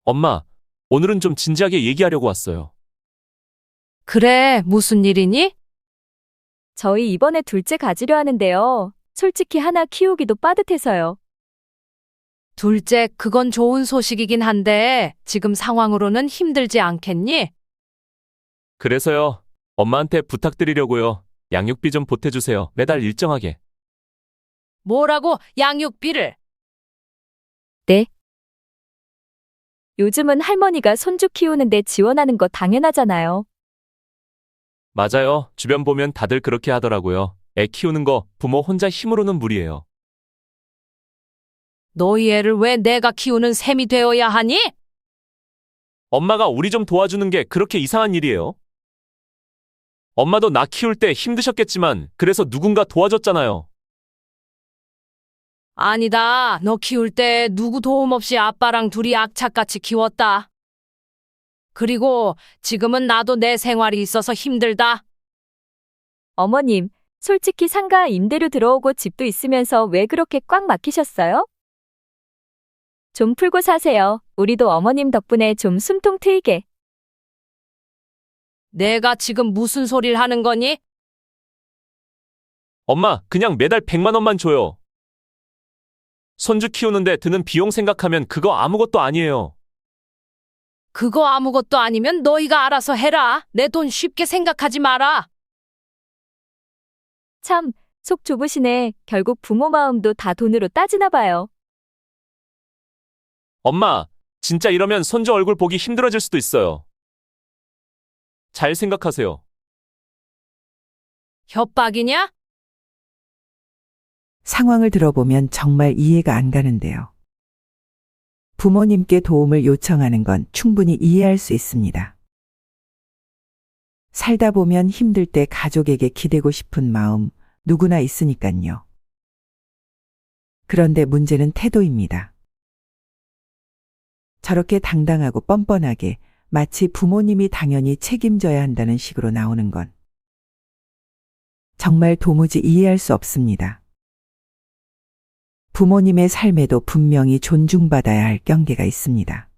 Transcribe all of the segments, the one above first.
엄마, 오늘은 좀 진지하게 얘기하려고 왔어요. 그래, 무슨 일이니? 저희 이번에 둘째 가지려 하는데요. 솔직히 하나 키우기도 빠듯해서요. 둘째, 그건 좋은 소식이긴 한데, 지금 상황으로는 힘들지 않겠니? 그래서요, 엄마한테 부탁드리려고요. 양육비 좀 보태주세요. 매달 일정하게. 뭐라고, 양육비를? 네. 요즘은 할머니가 손주 키우는데 지원하는 거 당연하잖아요. 맞아요. 주변 보면 다들 그렇게 하더라고요. 애 키우는 거 부모 혼자 힘으로는 무리예요. 너희 애를 왜 내가 키우는 셈이 되어야 하니? 엄마가 우리 좀 도와주는 게 그렇게 이상한 일이에요? 엄마도 나 키울 때 힘드셨겠지만 그래서 누군가 도와줬잖아요. 아니다, 너 키울 때 누구 도움 없이 아빠랑 둘이 악착같이 키웠다. 그리고 지금은 나도 내 생활이 있어서 힘들다. 어머님, 솔직히 상가 임대료 들어오고 집도 있으면서 왜 그렇게 꽉 막히셨어요? 좀 풀고 사세요. 우리도 어머님 덕분에 좀 숨통 트이게. 내가 지금 무슨 소리를 하는 거니? 엄마, 그냥 매달 100만 원만 줘요. 손주 키우는데 드는 비용 생각하면 그거 아무것도 아니에요. 그거 아무것도 아니면 너희가 알아서 해라. 내 돈 쉽게 생각하지 마라. 참, 속 좁으시네. 결국 부모 마음도 다 돈으로 따지나 봐요. 엄마, 진짜 이러면 손주 얼굴 보기 힘들어질 수도 있어요. 잘 생각하세요. 협박이냐? 상황을 들어보면 정말 이해가 안 가는데요. 부모님께 도움을 요청하는 건 충분히 이해할 수 있습니다. 살다 보면 힘들 때 가족에게 기대고 싶은 마음 누구나 있으니깐요. 그런데 문제는 태도입니다. 저렇게 당당하고 뻔뻔하게 마치 부모님이 당연히 책임져야 한다는 식으로 나오는 건 정말 도무지 이해할 수 없습니다. 부모님의 삶에도 분명히 존중받아야 할 경계가 있습니다.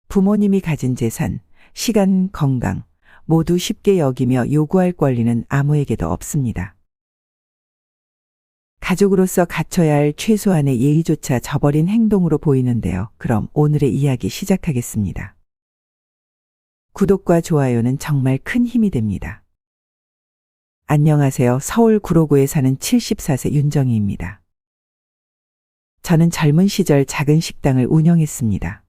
부모님이 가진 재산, 시간, 건강 모두 쉽게 여기며 요구할 권리는 아무에게도 없습니다. 가족으로서 갖춰야 할 최소한의 예의조차 저버린 행동으로 보이는데요. 그럼 오늘의 이야기 시작하겠습니다. 구독과 좋아요는 정말 큰 힘이 됩니다. 안녕하세요. 서울 구로구에 사는 74세 윤정희입니다. 저는 젊은 시절 작은 식당을 운영했습니다.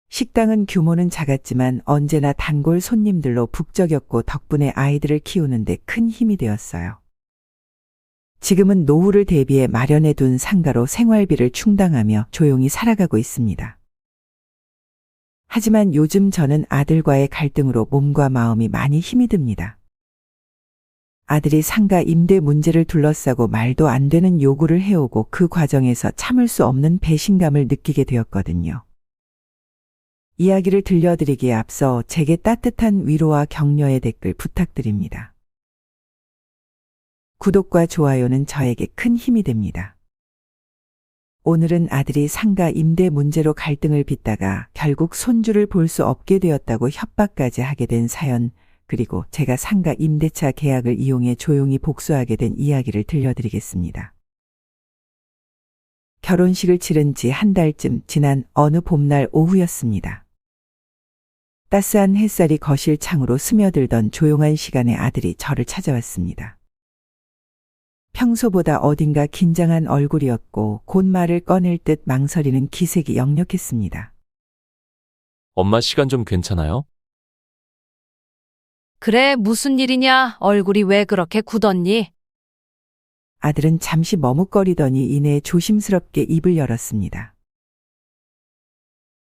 식당은 규모는 작았지만 언제나 단골 손님들로 북적였고 덕분에 아이들을 키우는데 큰 힘이 되었어요. 지금은 노후를 대비해 마련해둔 상가로 생활비를 충당하며 조용히 살아가고 있습니다. 하지만 요즘 저는 아들과의 갈등으로 몸과 마음이 많이 힘이 듭니다. 아들이 상가 임대 문제를 둘러싸고 말도 안 되는 요구를 해오고 그 과정에서 참을 수 없는 배신감을 느끼게 되었거든요. 이야기를 들려드리기에 앞서 제게 따뜻한 위로와 격려의 댓글 부탁드립니다. 구독과 좋아요는 저에게 큰 힘이 됩니다. 오늘은 아들이 상가 임대 문제로 갈등을 빚다가 결국 손주를 볼 수 없게 되었다고 협박까지 하게 된 사연, 그리고 제가 상가 임대차 계약을 이용해 조용히 복수하게 된 이야기를 들려드리겠습니다. 결혼식을 치른 지 한 달쯤 지난 어느 봄날 오후였습니다. 따스한 햇살이 거실 창으로 스며들던 조용한 시간에 아들이 저를 찾아왔습니다. 평소보다 어딘가 긴장한 얼굴이었고 곧 말을 꺼낼 듯 망설이는 기색이 역력했습니다. 엄마 시간 좀 괜찮아요? 그래, 무슨 일이냐? 얼굴이 왜 그렇게 굳었니? 아들은 잠시 머뭇거리더니 이내 조심스럽게 입을 열었습니다.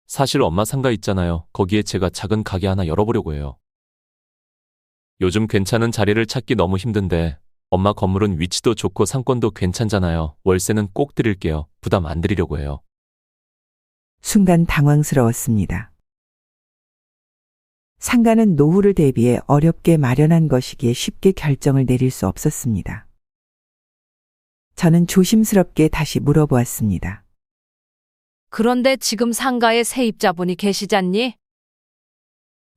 사실 엄마 상가 있잖아요. 거기에 제가 작은 가게 하나 열어보려고 해요. 요즘 괜찮은 자리를 찾기 너무 힘든데 엄마 건물은 위치도 좋고 상권도 괜찮잖아요. 월세는 꼭 드릴게요. 부담 안 드리려고 해요. 순간 당황스러웠습니다. 상가는 노후를 대비해 어렵게 마련한 것이기에 쉽게 결정을 내릴 수 없었습니다. 저는 조심스럽게 다시 물어보았습니다. 그런데 지금 상가에 세입자분이 계시잖니?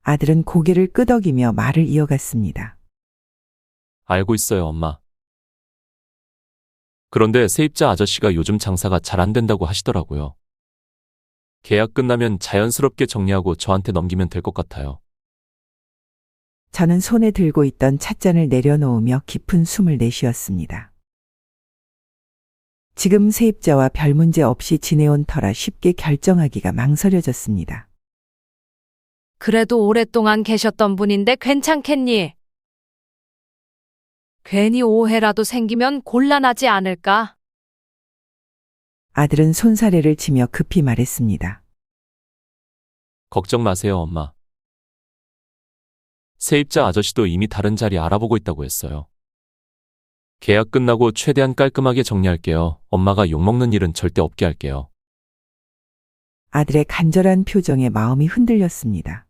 아들은 고개를 끄덕이며 말을 이어갔습니다. 알고 있어요, 엄마. 그런데 세입자 아저씨가 요즘 장사가 잘 안 된다고 하시더라고요. 계약 끝나면 자연스럽게 정리하고 저한테 넘기면 될 것 같아요. 저는 손에 들고 있던 찻잔을 내려놓으며 깊은 숨을 내쉬었습니다. 지금 세입자와 별 문제 없이 지내온 터라 쉽게 결정하기가 망설여졌습니다. 그래도 오랫동안 계셨던 분인데 괜찮겠니? 괜히 오해라도 생기면 곤란하지 않을까? 아들은 손사래를 치며 급히 말했습니다. 걱정 마세요, 엄마. 세입자 아저씨도 이미 다른 자리 알아보고 있다고 했어요. 계약 끝나고 최대한 깔끔하게 정리할게요. 엄마가 욕먹는 일은 절대 없게 할게요. 아들의 간절한 표정에 마음이 흔들렸습니다.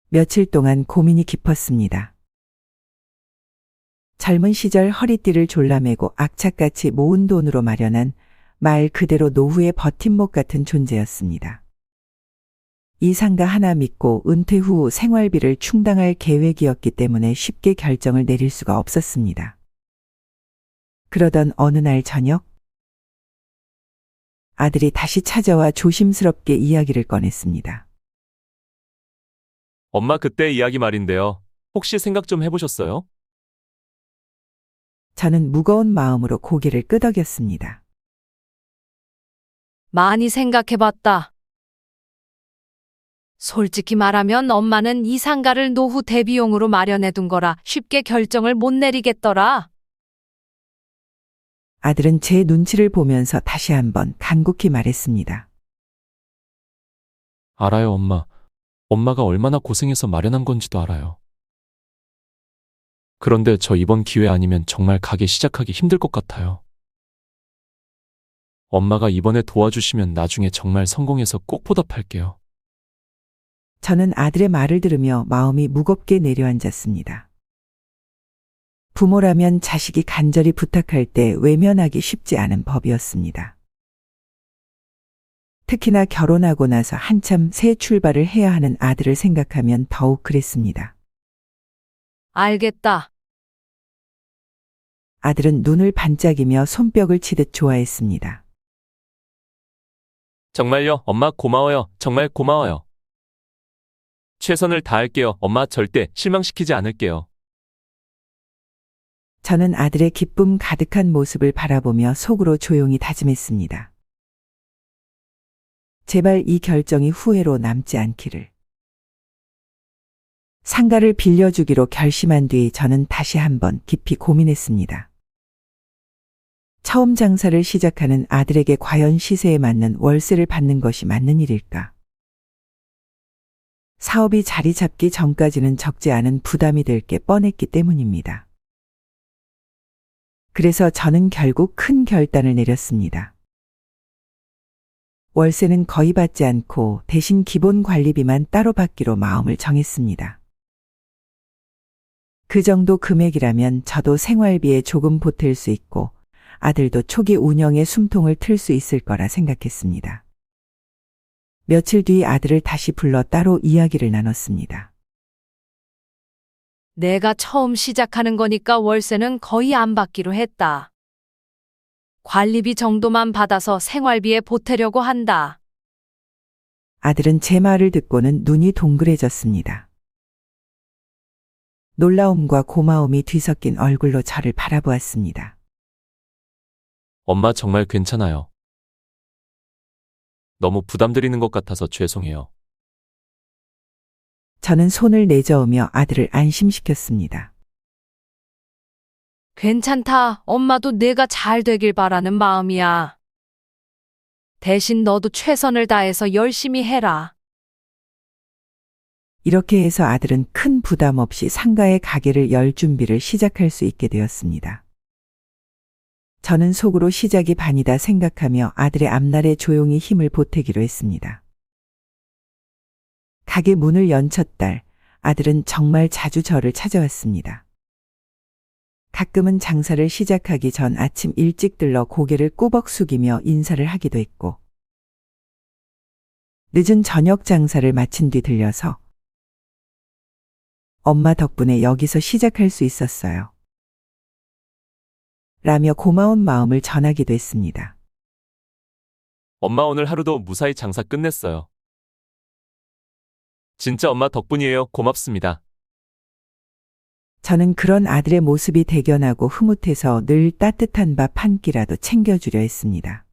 며칠 동안 고민이 깊었습니다. 젊은 시절 허리띠를 졸라매고 악착같이 모은 돈으로 마련한 말 그대로 노후의 버팀목 같은 존재였습니다. 이 상가 하나 믿고 은퇴 후 생활비를 충당할 계획이었기 때문에 쉽게 결정을 내릴 수가 없었습니다. 그러던 어느 날 저녁, 아들이 다시 찾아와 조심스럽게 이야기를 꺼냈습니다. 엄마 그때 이야기 말인데요. 혹시 생각 좀 해보셨어요? 저는 무거운 마음으로 고개를 끄덕였습니다. 많이 생각해봤다. 솔직히 말하면 엄마는 이 상가를 노후 대비용으로 마련해둔 거라 쉽게 결정을 못 내리겠더라. 아들은 제 눈치를 보면서 다시 한번 간곡히 말했습니다. 알아요, 엄마. 엄마가 얼마나 고생해서 마련한 건지도 알아요. 그런데 저 이번 기회 아니면 정말 가게 시작하기 힘들 것 같아요. 엄마가 이번에 도와주시면 나중에 정말 성공해서 꼭 보답할게요. 저는 아들의 말을 들으며 마음이 무겁게 내려앉았습니다. 부모라면 자식이 간절히 부탁할 때 외면하기 쉽지 않은 법이었습니다. 특히나 결혼하고 나서 한참 새 출발을 해야 하는 아들을 생각하면 더욱 그랬습니다. 알겠다. 아들은 눈을 반짝이며 손뼉을 치듯 좋아했습니다. 정말요, 엄마 고마워요. 정말 고마워요. 최선을 다할게요. 엄마 절대 실망시키지 않을게요. 저는 아들의 기쁨 가득한 모습을 바라보며 속으로 조용히 다짐했습니다. 제발 이 결정이 후회로 남지 않기를. 상가를 빌려주기로 결심한 뒤 저는 다시 한번 깊이 고민했습니다. 처음 장사를 시작하는 아들에게 과연 시세에 맞는 월세를 받는 것이 맞는 일일까? 사업이 자리 잡기 전까지는 적지 않은 부담이 될 게 뻔했기 때문입니다. 그래서 저는 결국 큰 결단을 내렸습니다. 월세는 거의 받지 않고 대신 기본 관리비만 따로 받기로 마음을 정했습니다. 그 정도 금액이라면 저도 생활비에 조금 보탤 수 있고 아들도 초기 운영에 숨통을 틀 수 있을 거라 생각했습니다. 며칠 뒤 아들을 다시 불러 따로 이야기를 나눴습니다. 내가 처음 시작하는 거니까 월세는 거의 안 받기로 했다. 관리비 정도만 받아서 생활비에 보태려고 한다. 아들은 제 말을 듣고는 눈이 동그래졌습니다. 놀라움과 고마움이 뒤섞인 얼굴로 저를 바라보았습니다. 엄마 정말 괜찮아요. 너무 부담드리는 것 같아서 죄송해요. 저는 손을 내저으며 아들을 안심시켰습니다. 괜찮다. 엄마도 내가 잘 되길 바라는 마음이야. 대신 너도 최선을 다해서 열심히 해라. 이렇게 해서 아들은 큰 부담 없이 상가의 가게를 열 준비를 시작할 수 있게 되었습니다. 저는 속으로 시작이 반이다 생각하며 아들의 앞날에 조용히 힘을 보태기로 했습니다. 가게 문을 연 첫 달, 아들은 정말 자주 저를 찾아왔습니다. 가끔은 장사를 시작하기 전 아침 일찍 들러 고개를 꾸벅 숙이며 인사를 하기도 했고, 늦은 저녁 장사를 마친 뒤 들려서 엄마 덕분에 여기서 시작할 수 있었어요. 라며 고마운 마음을 전하기도 했습니다. 엄마 오늘 하루도 무사히 장사 끝냈어요. 진짜 엄마 덕분이에요. 고맙습니다. 저는 그런 아들의 모습이 대견하고 흐뭇해서 늘 따뜻한 밥 한 끼라도 챙겨주려 했습니다.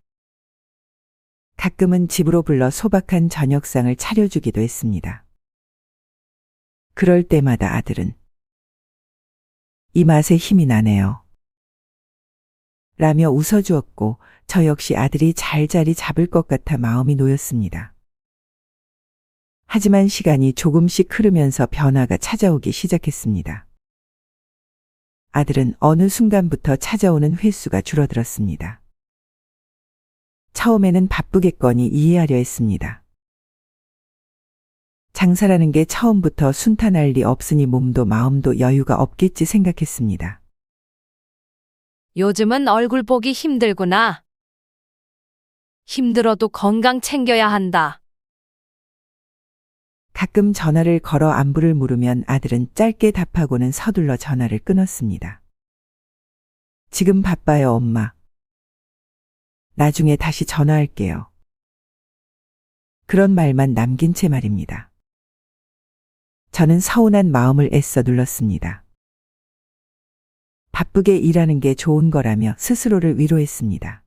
가끔은 집으로 불러 소박한 저녁상을 차려주기도 했습니다. 그럴 때마다 아들은 이 맛에 힘이 나네요. 라며 웃어주었고 저 역시 아들이 잘 자리 잡을 것 같아 마음이 놓였습니다. 하지만 시간이 조금씩 흐르면서 변화가 찾아오기 시작했습니다. 아들은 어느 순간부터 찾아오는 횟수가 줄어들었습니다. 처음에는 바쁘겠거니 이해하려 했습니다. 장사라는 게 처음부터 순탄할 리 없으니 몸도 마음도 여유가 없겠지 생각했습니다. 요즘은 얼굴 보기 힘들구나. 힘들어도 건강 챙겨야 한다. 가끔 전화를 걸어 안부를 물으면 아들은 짧게 답하고는 서둘러 전화를 끊었습니다. 지금 바빠요, 엄마. 나중에 다시 전화할게요. 그런 말만 남긴 채 말입니다. 저는 서운한 마음을 애써 눌렀습니다. 바쁘게 일하는 게 좋은 거라며 스스로를 위로했습니다.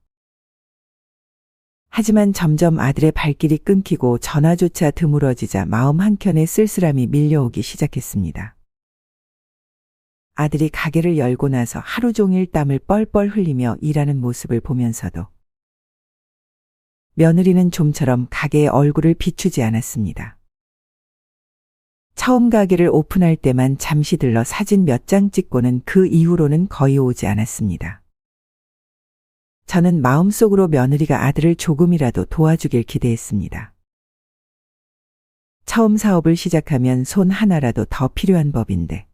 하지만 점점 아들의 발길이 끊기고 전화조차 드물어지자 마음 한켠에 쓸쓸함이 밀려오기 시작했습니다. 아들이 가게를 열고 나서 하루 종일 땀을 뻘뻘 흘리며 일하는 모습을 보면서도 며느리는 좀처럼 가게에 얼굴을 비추지 않았습니다. 처음 가게를 오픈할 때만 잠시 들러 사진 몇 장 찍고는 그 이후로는 거의 오지 않았습니다. 저는 마음속으로 며느리가 아들을 조금이라도 도와주길 기대했습니다. 처음 사업을 시작하면 손 하나라도 더 필요한 법인데.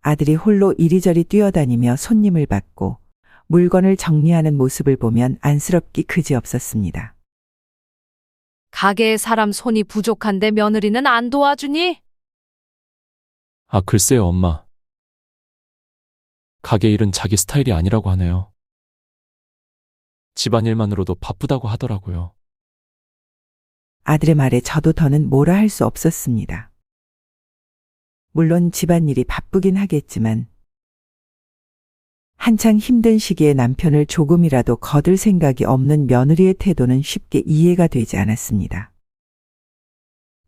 아들이 홀로 이리저리 뛰어다니며 손님을 받고 물건을 정리하는 모습을 보면 안쓰럽기 그지없었습니다. 가게에 사람 손이 부족한데 며느리는 안 도와주니? 아, 글쎄요, 엄마. 가게 일은 자기 스타일이 아니라고 하네요. 집안일만으로도 바쁘다고 하더라고요. 아들의 말에 저도 더는 뭐라 할 수 없었습니다. 물론 집안일이 바쁘긴 하겠지만 한창 힘든 시기에 남편을 조금이라도 거들 생각이 없는 며느리의 태도는 쉽게 이해가 되지 않았습니다.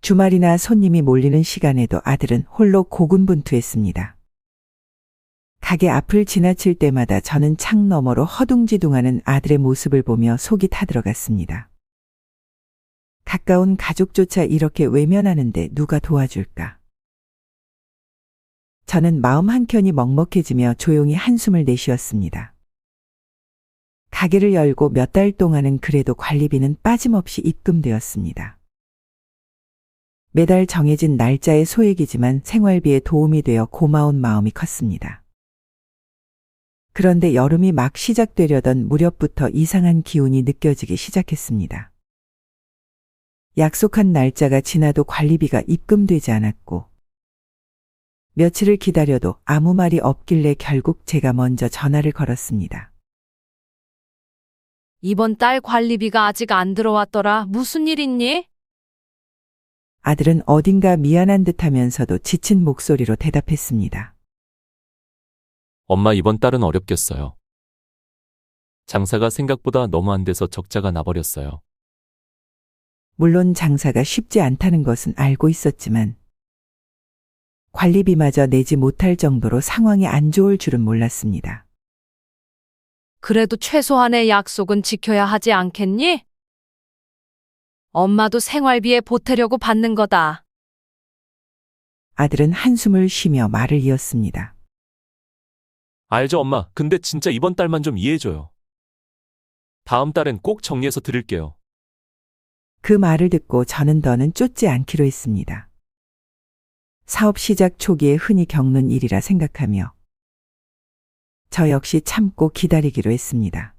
주말이나 손님이 몰리는 시간에도 아들은 홀로 고군분투했습니다. 가게 앞을 지나칠 때마다 저는 창 너머로 허둥지둥하는 아들의 모습을 보며 속이 타들어갔습니다. 가까운 가족조차 이렇게 외면하는데 누가 도와줄까? 저는 마음 한켠이 먹먹해지며 조용히 한숨을 내쉬었습니다. 가게를 열고 몇 달 동안은 그래도 관리비는 빠짐없이 입금되었습니다. 매달 정해진 날짜의 소액이지만 생활비에 도움이 되어 고마운 마음이 컸습니다. 그런데 여름이 막 시작되려던 무렵부터 이상한 기운이 느껴지기 시작했습니다. 약속한 날짜가 지나도 관리비가 입금되지 않았고 며칠을 기다려도 아무 말이 없길래 결국 제가 먼저 전화를 걸었습니다. 이번 달 관리비가 아직 안 들어왔더라. 무슨 일 있니? 아들은 어딘가 미안한 듯하면서도 지친 목소리로 대답했습니다. 엄마 이번 달은 어렵겠어요. 장사가 생각보다 너무 안 돼서 적자가 나버렸어요. 물론 장사가 쉽지 않다는 것은 알고 있었지만 관리비마저 내지 못할 정도로 상황이 안 좋을 줄은 몰랐습니다. 그래도 최소한의 약속은 지켜야 하지 않겠니? 엄마도 생활비에 보태려고 받는 거다. 아들은 한숨을 쉬며 말을 이었습니다. 알죠, 엄마. 근데 진짜 이번 달만 좀 이해해줘요. 다음 달엔 꼭 정리해서 드릴게요. 그 말을 듣고 저는 더는 쫓지 않기로 했습니다. 사업 시작 초기에 흔히 겪는 일이라 생각하며 저 역시 참고 기다리기로 했습니다.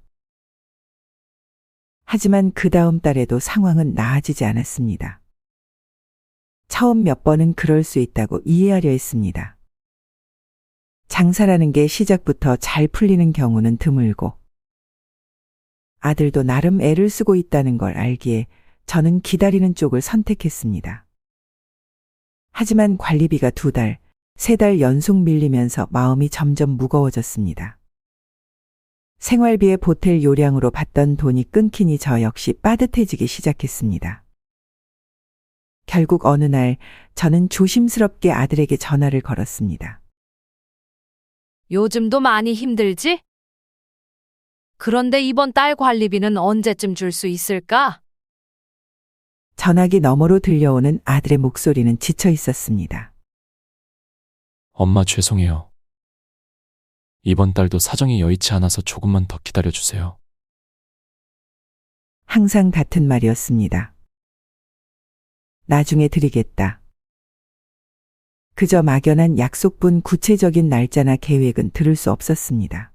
하지만 그 다음 달에도 상황은 나아지지 않았습니다. 처음 몇 번은 그럴 수 있다고 이해하려 했습니다. 장사라는 게 시작부터 잘 풀리는 경우는 드물고 아들도 나름 애를 쓰고 있다는 걸 알기에 저는 기다리는 쪽을 선택했습니다. 하지만 관리비가 2달, 3달 연속 밀리면서 마음이 점점 무거워졌습니다. 생활비에 보탤 요량으로 받던 돈이 끊기니 저 역시 빠듯해지기 시작했습니다. 결국 어느 날 저는 조심스럽게 아들에게 전화를 걸었습니다. 요즘도 많이 힘들지? 그런데 이번 달 관리비는 언제쯤 줄 수 있을까? 전화기 너머로 들려오는 아들의 목소리는 지쳐 있었습니다. 엄마 죄송해요. 이번 달도 사정이 여의치 않아서 조금만 더 기다려주세요. 항상 같은 말이었습니다. 나중에 드리겠다. 그저 막연한 약속뿐 구체적인 날짜나 계획은 들을 수 없었습니다.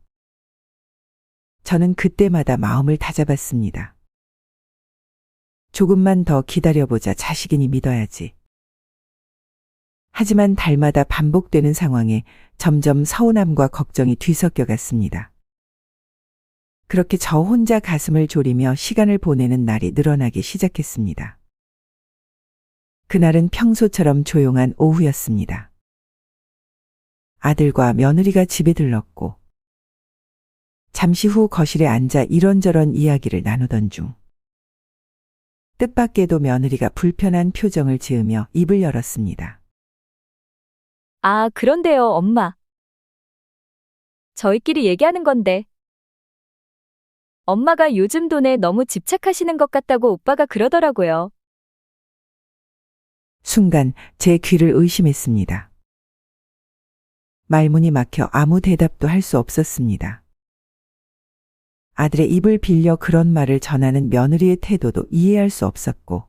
저는 그때마다 마음을 다잡았습니다. 조금만 더 기다려보자 자식이니 믿어야지. 하지만 달마다 반복되는 상황에 점점 서운함과 걱정이 뒤섞여 갔습니다. 그렇게 저 혼자 가슴을 졸이며 시간을 보내는 날이 늘어나기 시작했습니다. 그날은 평소처럼 조용한 오후였습니다. 아들과 며느리가 집에 들렀고 잠시 후 거실에 앉아 이런저런 이야기를 나누던 중 뜻밖에도 며느리가 불편한 표정을 지으며 입을 열었습니다. 아, 그런데요, 엄마. 저희끼리 얘기하는 건데. 엄마가 요즘 돈에 너무 집착하시는 것 같다고 오빠가 그러더라고요. 순간 제 귀를 의심했습니다. 말문이 막혀 아무 대답도 할 수 없었습니다. 아들의 입을 빌려 그런 말을 전하는 며느리의 태도도 이해할 수 없었고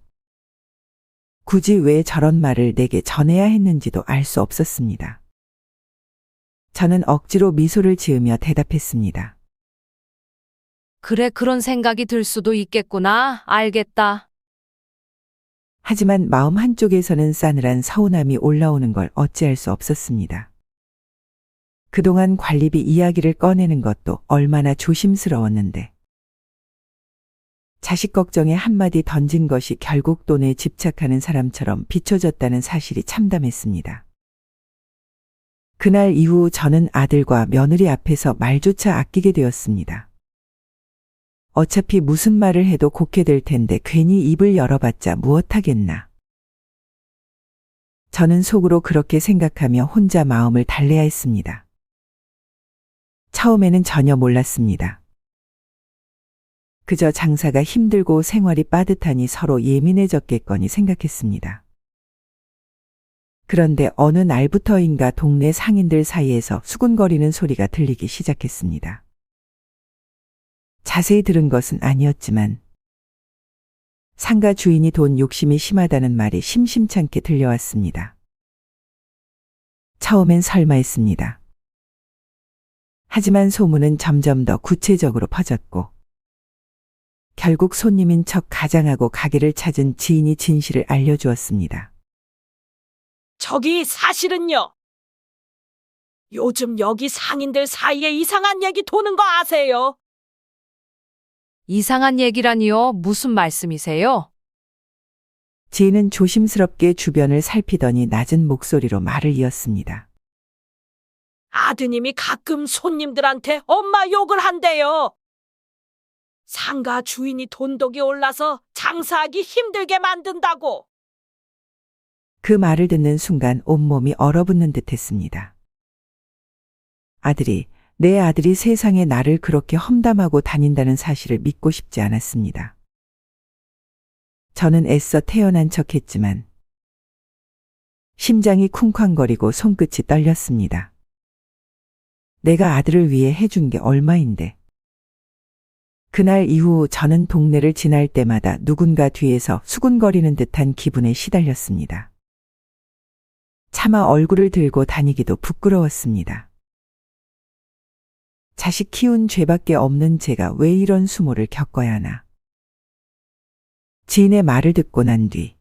굳이 왜 저런 말을 내게 전해야 했는지도 알 수 없었습니다. 저는 억지로 미소를 지으며 대답했습니다. 그래, 그런 생각이 들 수도 있겠구나. 알겠다. 하지만 마음 한쪽에서는 싸늘한 서운함이 올라오는 걸 어찌할 수 없었습니다. 그동안 관리비 이야기를 꺼내는 것도 얼마나 조심스러웠는데 자식 걱정에 한마디 던진 것이 결국 돈에 집착하는 사람처럼 비춰졌다는 사실이 참담했습니다. 그날 이후 저는 아들과 며느리 앞에서 말조차 아끼게 되었습니다. 어차피 무슨 말을 해도 곱게 될 텐데 괜히 입을 열어봤자 무엇하겠나. 저는 속으로 그렇게 생각하며 혼자 마음을 달래야 했습니다. 처음에는 전혀 몰랐습니다. 그저 장사가 힘들고 생활이 빠듯하니 서로 예민해졌겠거니 생각했습니다. 그런데 어느 날부터인가 동네 상인들 사이에서 수군거리는 소리가 들리기 시작했습니다. 자세히 들은 것은 아니었지만 상가 주인이 돈 욕심이 심하다는 말이 심심찮게 들려왔습니다. 처음엔 설마 했습니다. 하지만 소문은 점점 더 구체적으로 퍼졌고 결국 손님인 척 가장하고 가게를 찾은 지인이 진실을 알려주었습니다. 저기 사실은요. 요즘 여기 상인들 사이에 이상한 얘기 도는 거 아세요? 이상한 얘기라니요? 무슨 말씀이세요? 지인은 조심스럽게 주변을 살피더니 낮은 목소리로 말을 이었습니다. 아드님이 가끔 손님들한테 엄마 욕을 한대요. 상가 주인이 돈독이 올라서 장사하기 힘들게 만든다고. 그 말을 듣는 순간 온몸이 얼어붙는 듯 했습니다. 내 아들이 세상에 나를 그렇게 험담하고 다닌다는 사실을 믿고 싶지 않았습니다. 저는 애써 태어난 척했지만 심장이 쿵쾅거리고 손끝이 떨렸습니다. 내가 아들을 위해 해준 게 얼마인데. 그날 이후 저는 동네를 지날 때마다 누군가 뒤에서 수군거리는 듯한 기분에 시달렸습니다. 차마 얼굴을 들고 다니기도 부끄러웠습니다. 자식 키운 죄밖에 없는 제가 왜 이런 수모를 겪어야 하나. 지인의 말을 듣고 난 뒤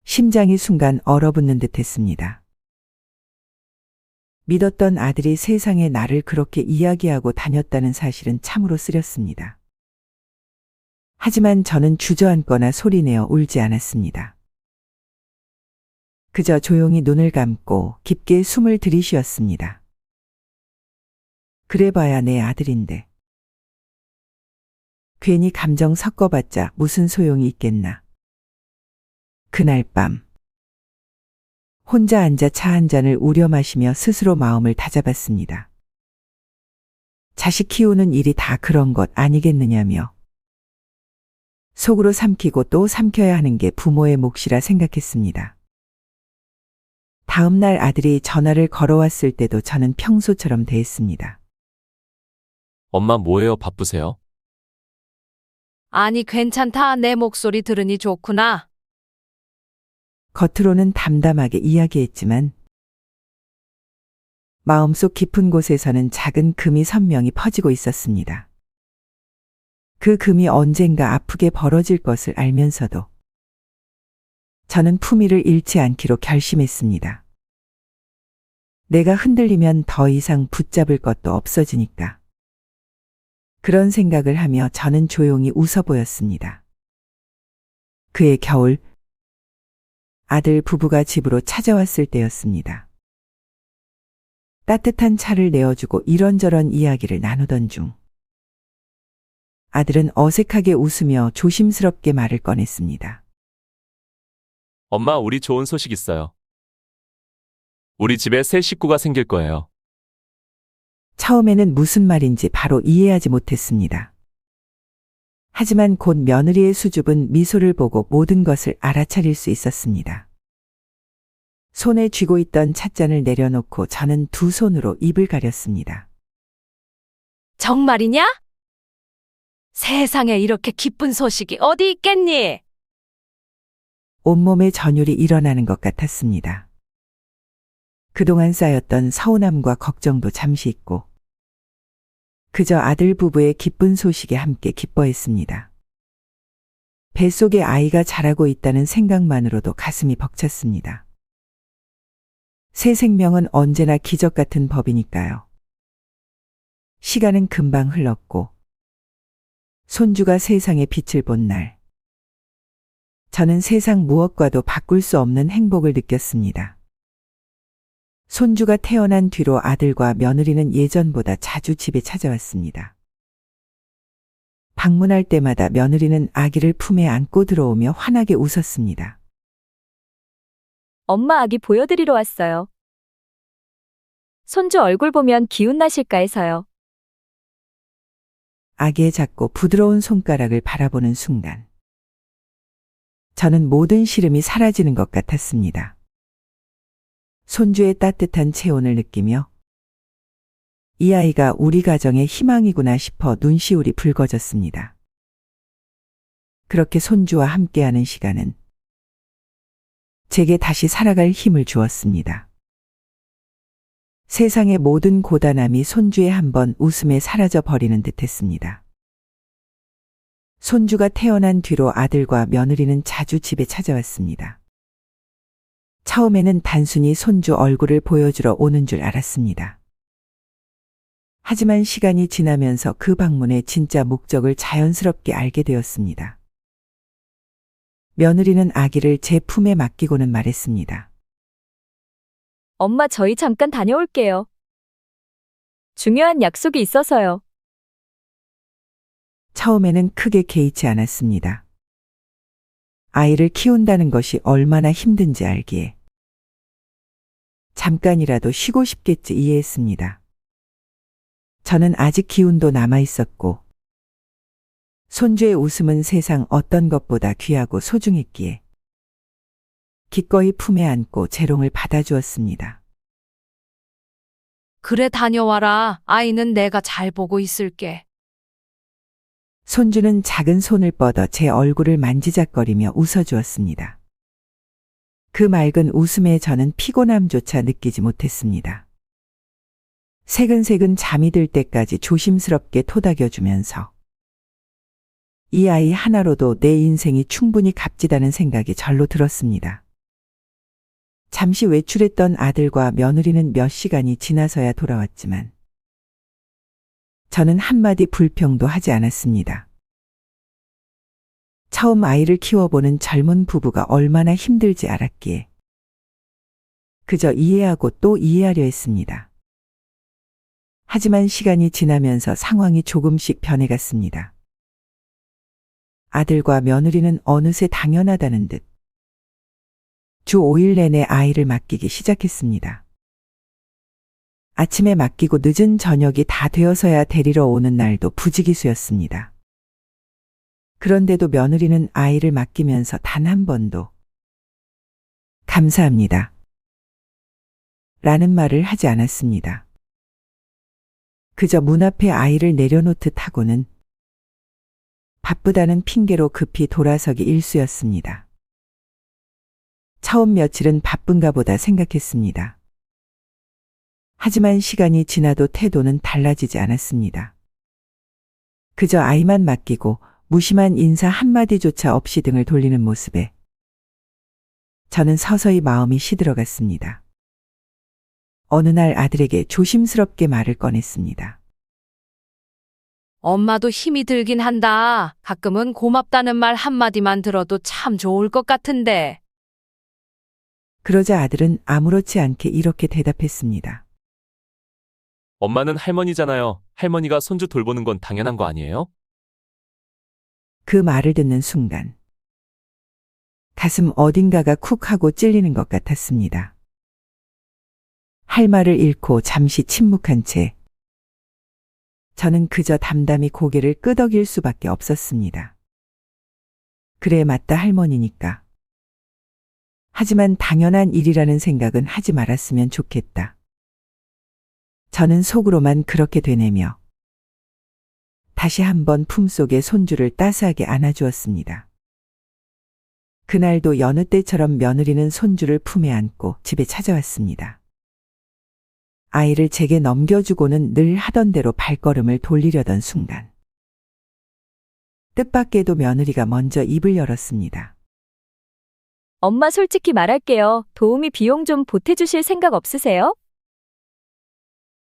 심장이 순간 얼어붙는 듯 했습니다. 믿었던 아들이 세상에 나를 그렇게 이야기하고 다녔다는 사실은 참으로 쓰렸습니다. 하지만 저는 주저앉거나 소리내어 울지 않았습니다. 그저 조용히 눈을 감고 깊게 숨을 들이쉬었습니다. 그래봐야 내 아들인데. 괜히 감정 섞어봤자 무슨 소용이 있겠나. 그날 밤 혼자 앉아 차 한 잔을 우려 마시며 스스로 마음을 다잡았습니다. 자식 키우는 일이 다 그런 것 아니겠느냐며 속으로 삼키고 또 삼켜야 하는 게 부모의 몫이라 생각했습니다. 다음 날 아들이 전화를 걸어왔을 때도 저는 평소처럼 대했습니다. 엄마 뭐해요? 바쁘세요? 아니, 괜찮다. 내 목소리 들으니 좋구나. 겉으로는 담담하게 이야기했지만 마음속 깊은 곳에서는 작은 금이 선명히 퍼지고 있었습니다. 그 금이 언젠가 아프게 벌어질 것을 알면서도 저는 품위를 잃지 않기로 결심했습니다. 내가 흔들리면 더 이상 붙잡을 것도 없어지니까. 그런 생각을 하며 저는 조용히 웃어 보였습니다. 그해 겨울 아들 부부가 집으로 찾아왔을 때였습니다. 따뜻한 차를 내어주고 이런저런 이야기를 나누던 중 아들은 어색하게 웃으며 조심스럽게 말을 꺼냈습니다. 엄마, 우리 좋은 소식 있어요. 우리 집에 새 식구가 생길 거예요. 처음에는 무슨 말인지 바로 이해하지 못했습니다. 하지만 곧 며느리의 수줍은 미소를 보고 모든 것을 알아차릴 수 있었습니다. 손에 쥐고 있던 찻잔을 내려놓고 저는 두 손으로 입을 가렸습니다. 정말이냐? 세상에 이렇게 기쁜 소식이 어디 있겠니? 온몸에 전율이 일어나는 것 같았습니다. 그동안 쌓였던 서운함과 걱정도 잠시 잊고 그저 아들 부부의 기쁜 소식에 함께 기뻐했습니다. 뱃속에 아이가 자라고 있다는 생각만으로도 가슴이 벅찼습니다. 새 생명은 언제나 기적 같은 법이니까요. 시간은 금방 흘렀고 손주가 세상에 빛을 본 날, 저는 세상 무엇과도 바꿀 수 없는 행복을 느꼈습니다. 손주가 태어난 뒤로 아들과 며느리는 예전보다 자주 집에 찾아왔습니다. 방문할 때마다 며느리는 아기를 품에 안고 들어오며 환하게 웃었습니다. 엄마 아기 보여드리러 왔어요. 손주 얼굴 보면 기운 나실까 해서요. 아기의 작고 부드러운 손가락을 바라보는 순간 저는 모든 시름이 사라지는 것 같았습니다. 손주의 따뜻한 체온을 느끼며 이 아이가 우리 가정의 희망이구나 싶어 눈시울이 붉어졌습니다. 그렇게 손주와 함께하는 시간은 제게 다시 살아갈 힘을 주었습니다. 세상의 모든 고단함이 손주의 한 번 웃음에 사라져 버리는 듯했습니다. 손주가 태어난 뒤로 아들과 며느리는 자주 집에 찾아왔습니다. 처음에는 단순히 손주 얼굴을 보여주러 오는 줄 알았습니다. 하지만 시간이 지나면서 그 방문의 진짜 목적을 자연스럽게 알게 되었습니다. 며느리는 아기를 제 품에 맡기고는 말했습니다. 엄마 저희 잠깐 다녀올게요. 중요한 약속이 있어서요. 처음에는 크게 개의치 않았습니다. 아이를 키운다는 것이 얼마나 힘든지 알기에 잠깐이라도 쉬고 싶겠지 이해했습니다. 저는 아직 기운도 남아 있었고 손주의 웃음은 세상 어떤 것보다 귀하고 소중했기에 기꺼이 품에 안고 재롱을 받아주었습니다. 그래, 다녀와라. 아이는 내가 잘 보고 있을게. 손주는 작은 손을 뻗어 제 얼굴을 만지작거리며 웃어주었습니다. 그 맑은 웃음에 저는 피곤함조차 느끼지 못했습니다. 새근새근 잠이 들 때까지 조심스럽게 토닥여주면서 이 아이 하나로도 내 인생이 충분히 값지다는 생각이 절로 들었습니다. 잠시 외출했던 아들과 며느리는 몇 시간이 지나서야 돌아왔지만 저는 한마디 불평도 하지 않았습니다. 처음 아이를 키워보는 젊은 부부가 얼마나 힘들지 알았기에 그저 이해하고 또 이해하려 했습니다. 하지만 시간이 지나면서 상황이 조금씩 변해갔습니다. 아들과 며느리는 어느새 당연하다는 듯 주 5일 내내 아이를 맡기기 시작했습니다. 아침에 맡기고 늦은 저녁이 다 되어서야 데리러 오는 날도 부지기수였습니다. 그런데도 며느리는 아이를 맡기면서 단 한 번도 감사합니다. 라는 말을 하지 않았습니다. 그저 문 앞에 아이를 내려놓듯 하고는 바쁘다는 핑계로 급히 돌아서기 일쑤였습니다. 처음 며칠은 바쁜가 보다 생각했습니다. 하지만 시간이 지나도 태도는 달라지지 않았습니다. 그저 아이만 맡기고 무심한 인사 한마디조차 없이 등을 돌리는 모습에 저는 서서히 마음이 시들어갔습니다. 어느 날 아들에게 조심스럽게 말을 꺼냈습니다. 엄마도 힘이 들긴 한다. 가끔은 고맙다는 말 한마디만 들어도 참 좋을 것 같은데. 그러자 아들은 아무렇지 않게 이렇게 대답했습니다. 엄마는 할머니잖아요. 할머니가 손주 돌보는 건 당연한 거 아니에요? 그 말을 듣는 순간 가슴 어딘가가 쿡 하고 찔리는 것 같았습니다. 할 말을 잃고 잠시 침묵한 채 저는 그저 담담히 고개를 끄덕일 수밖에 없었습니다. 그래 맞다 할머니니까. 하지만 당연한 일이라는 생각은 하지 말았으면 좋겠다. 저는 속으로만 그렇게 되뇌며 다시 한번 품속에 손주를 따스하게 안아주었습니다. 그날도 여느 때처럼 며느리는 손주를 품에 안고 집에 찾아왔습니다. 아이를 제게 넘겨주고는 늘 하던 대로 발걸음을 돌리려던 순간 뜻밖에도 며느리가 먼저 입을 열었습니다. 엄마 솔직히 말할게요. 도우미 비용 좀 보태주실 생각 없으세요?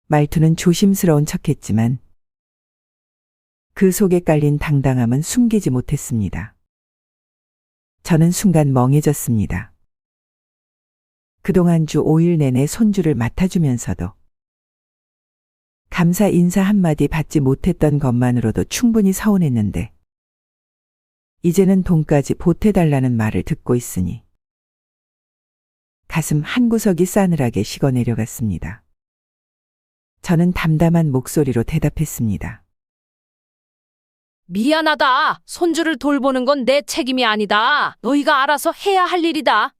말투는 조심스러운 척했지만 그 속에 깔린 당당함은 숨기지 못했습니다. 저는 순간 멍해졌습니다. 그동안 주 5일 내내 손주를 맡아주면서도 감사 인사 한마디 받지 못했던 것만으로도 충분히 서운했는데 이제는 돈까지 보태달라는 말을 듣고 있으니 가슴 한구석이 싸늘하게 식어내려갔습니다. 저는 담담한 목소리로 대답했습니다. 미안하다. 손주를 돌보는 건 내 책임이 아니다. 너희가 알아서 해야 할 일이다.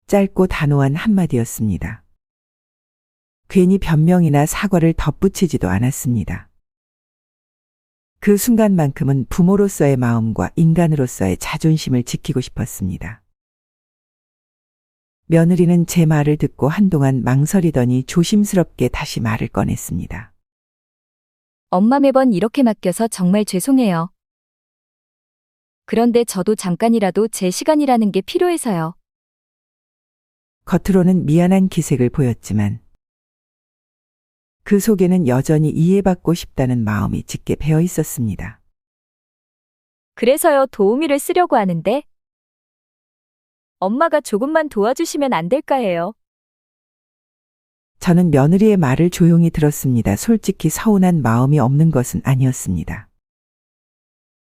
짧고 단호한 한마디였습니다. 괜히 변명이나 사과를 덧붙이지도 않았습니다. 그 순간만큼은 부모로서의 마음과 인간으로서의 자존심을 지키고 싶었습니다. 며느리는 제 말을 듣고 한동안 망설이더니 조심스럽게 다시 말을 꺼냈습니다. 엄마 매번 이렇게 맡겨서 정말 죄송해요. 그런데 저도 잠깐이라도 제 시간이라는 게 필요해서요. 겉으로는 미안한 기색을 보였지만 그 속에는 여전히 이해받고 싶다는 마음이 짙게 배어 있었습니다. 그래서요 도우미를 쓰려고 하는데 엄마가 조금만 도와주시면 안 될까 해요. 저는 며느리의 말을 조용히 들었습니다. 솔직히 서운한 마음이 없는 것은 아니었습니다.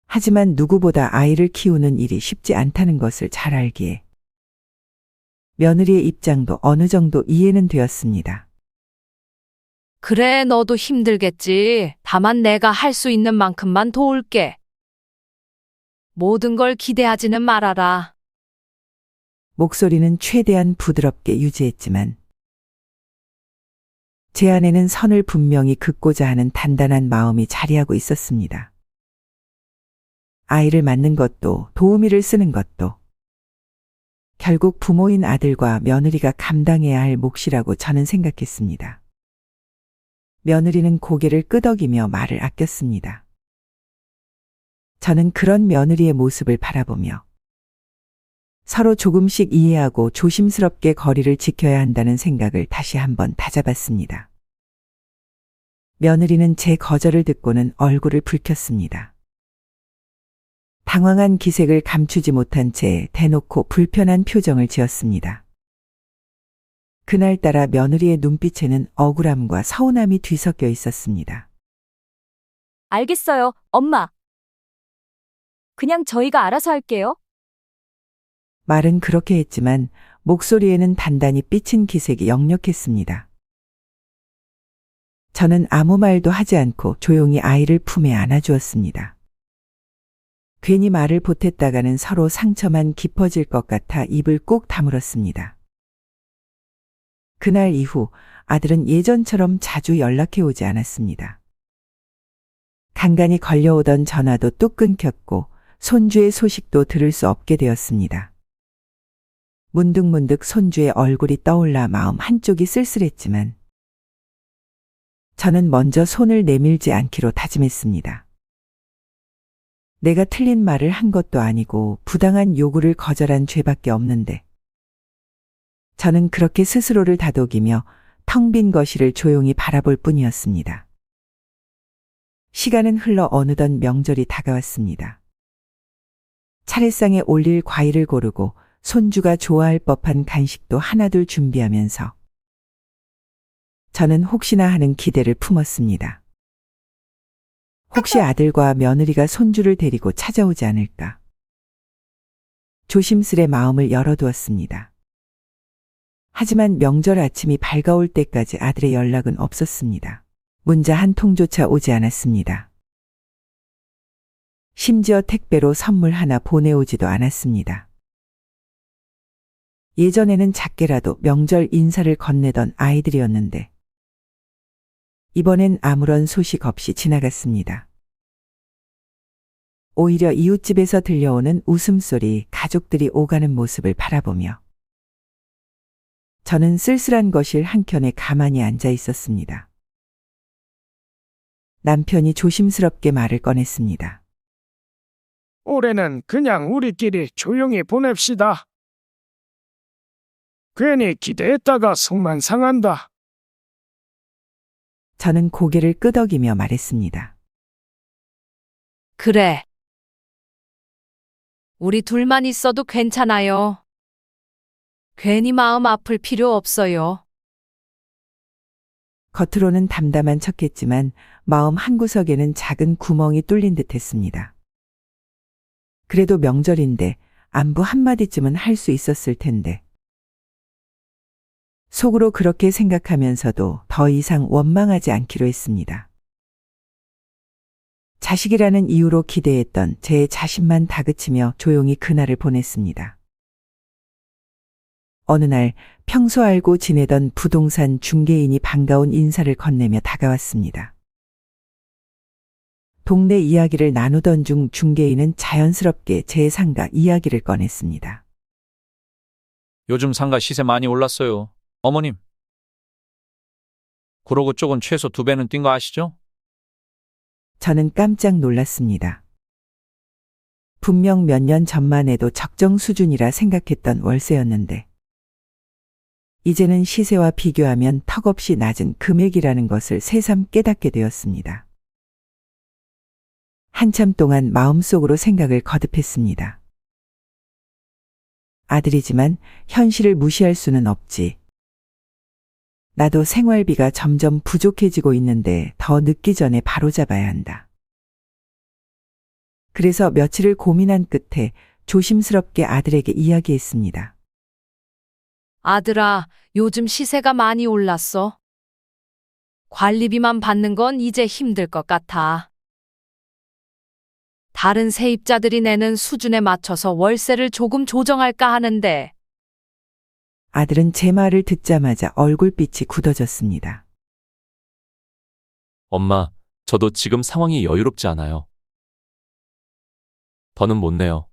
하지만 누구보다 아이를 키우는 일이 쉽지 않다는 것을 잘 알기에 며느리의 입장도 어느 정도 이해는 되었습니다. 그래, 너도 힘들겠지. 다만 내가 할 수 있는 만큼만 도울게. 모든 걸 기대하지는 말아라. 목소리는 최대한 부드럽게 유지했지만 제 안에는 선을 분명히 긋고자 하는 단단한 마음이 자리하고 있었습니다. 아이를 맡는 것도 도우미를 쓰는 것도 결국 부모인 아들과 며느리가 감당해야 할 몫이라고 저는 생각했습니다. 며느리는 고개를 끄덕이며 말을 아꼈습니다. 저는 그런 며느리의 모습을 바라보며 서로 조금씩 이해하고 조심스럽게 거리를 지켜야 한다는 생각을 다시 한번 다잡았습니다. 며느리는 제 거절을 듣고는 얼굴을 붉혔습니다. 당황한 기색을 감추지 못한 채 대놓고 불편한 표정을 지었습니다. 그날따라 며느리의 눈빛에는 억울함과 서운함이 뒤섞여 있었습니다. 알겠어요, 엄마. 그냥 저희가 알아서 할게요. 말은 그렇게 했지만 목소리에는 단단히 삐친 기색이 역력했습니다. 저는 아무 말도 하지 않고 조용히 아이를 품에 안아주었습니다. 괜히 말을 보탰다가는 서로 상처만 깊어질 것 같아 입을 꾹 다물었습니다. 그날 이후 아들은 예전처럼 자주 연락해 오지 않았습니다. 간간히 걸려오던 전화도 뚝 끊겼고 손주의 소식도 들을 수 없게 되었습니다. 문득문득 손주의 얼굴이 떠올라 마음 한쪽이 쓸쓸했지만 저는 먼저 손을 내밀지 않기로 다짐했습니다. 내가 틀린 말을 한 것도 아니고 부당한 요구를 거절한 죄밖에 없는데 저는 그렇게 스스로를 다독이며 텅 빈 거실을 조용히 바라볼 뿐이었습니다. 시간은 흘러 어느덧 명절이 다가왔습니다. 차례상에 올릴 과일을 고르고 손주가 좋아할 법한 간식도 하나둘 준비하면서 저는 혹시나 하는 기대를 품었습니다. 혹시 아들과 며느리가 손주를 데리고 찾아오지 않을까. 조심스레 마음을 열어두었습니다. 하지만 명절 아침이 밝아올 때까지 아들의 연락은 없었습니다. 문자 한 통조차 오지 않았습니다. 심지어 택배로 선물 하나 보내오지도 않았습니다. 예전에는 작게라도 명절 인사를 건네던 아이들이었는데 이번엔 아무런 소식 없이 지나갔습니다. 오히려 이웃집에서 들려오는 웃음소리, 가족들이 오가는 모습을 바라보며 저는 쓸쓸한 거실 한켠에 가만히 앉아 있었습니다. 남편이 조심스럽게 말을 꺼냈습니다. 올해는 그냥 우리끼리 조용히 보냅시다. 괜히 기대했다가 속만 상한다. 저는 고개를 끄덕이며 말했습니다. 그래. 우리 둘만 있어도 괜찮아요. 괜히 마음 아플 필요 없어요. 겉으로는 담담한 척했지만 마음 한구석에는 작은 구멍이 뚫린 듯 했습니다. 그래도 명절인데 안부 한마디쯤은 할 수 있었을 텐데. 속으로 그렇게 생각하면서도 더 이상 원망하지 않기로 했습니다. 자식이라는 이유로 기대했던 제 자신만 다그치며 조용히 그날을 보냈습니다. 어느 날 평소 알고 지내던 부동산 중개인이 반가운 인사를 건네며 다가왔습니다. 동네 이야기를 나누던 중 중개인은 자연스럽게 제 상가 이야기를 꺼냈습니다. 요즘 상가 시세 많이 올랐어요. 어머님. 그러고 쪽은 최소 2배는 뛴 거 아시죠? 저는 깜짝 놀랐습니다. 분명 몇 년 전만 해도 적정 수준이라 생각했던 월세였는데 이제는 시세와 비교하면 턱없이 낮은 금액이라는 것을 새삼 깨닫게 되었습니다. 한참 동안 마음속으로 생각을 거듭했습니다. 아들이지만 현실을 무시할 수는 없지. 나도 생활비가 점점 부족해지고 있는데 더 늦기 전에 바로잡아야 한다. 그래서 며칠을 고민한 끝에 조심스럽게 아들에게 이야기했습니다. 아들아, 요즘 시세가 많이 올랐어. 관리비만 받는 건 이제 힘들 것 같아. 다른 세입자들이 내는 수준에 맞춰서 월세를 조금 조정할까 하는데. 아들은 제 말을 듣자마자 얼굴빛이 굳어졌습니다. 엄마, 저도 지금 상황이 여유롭지 않아요. 더는 못 내요.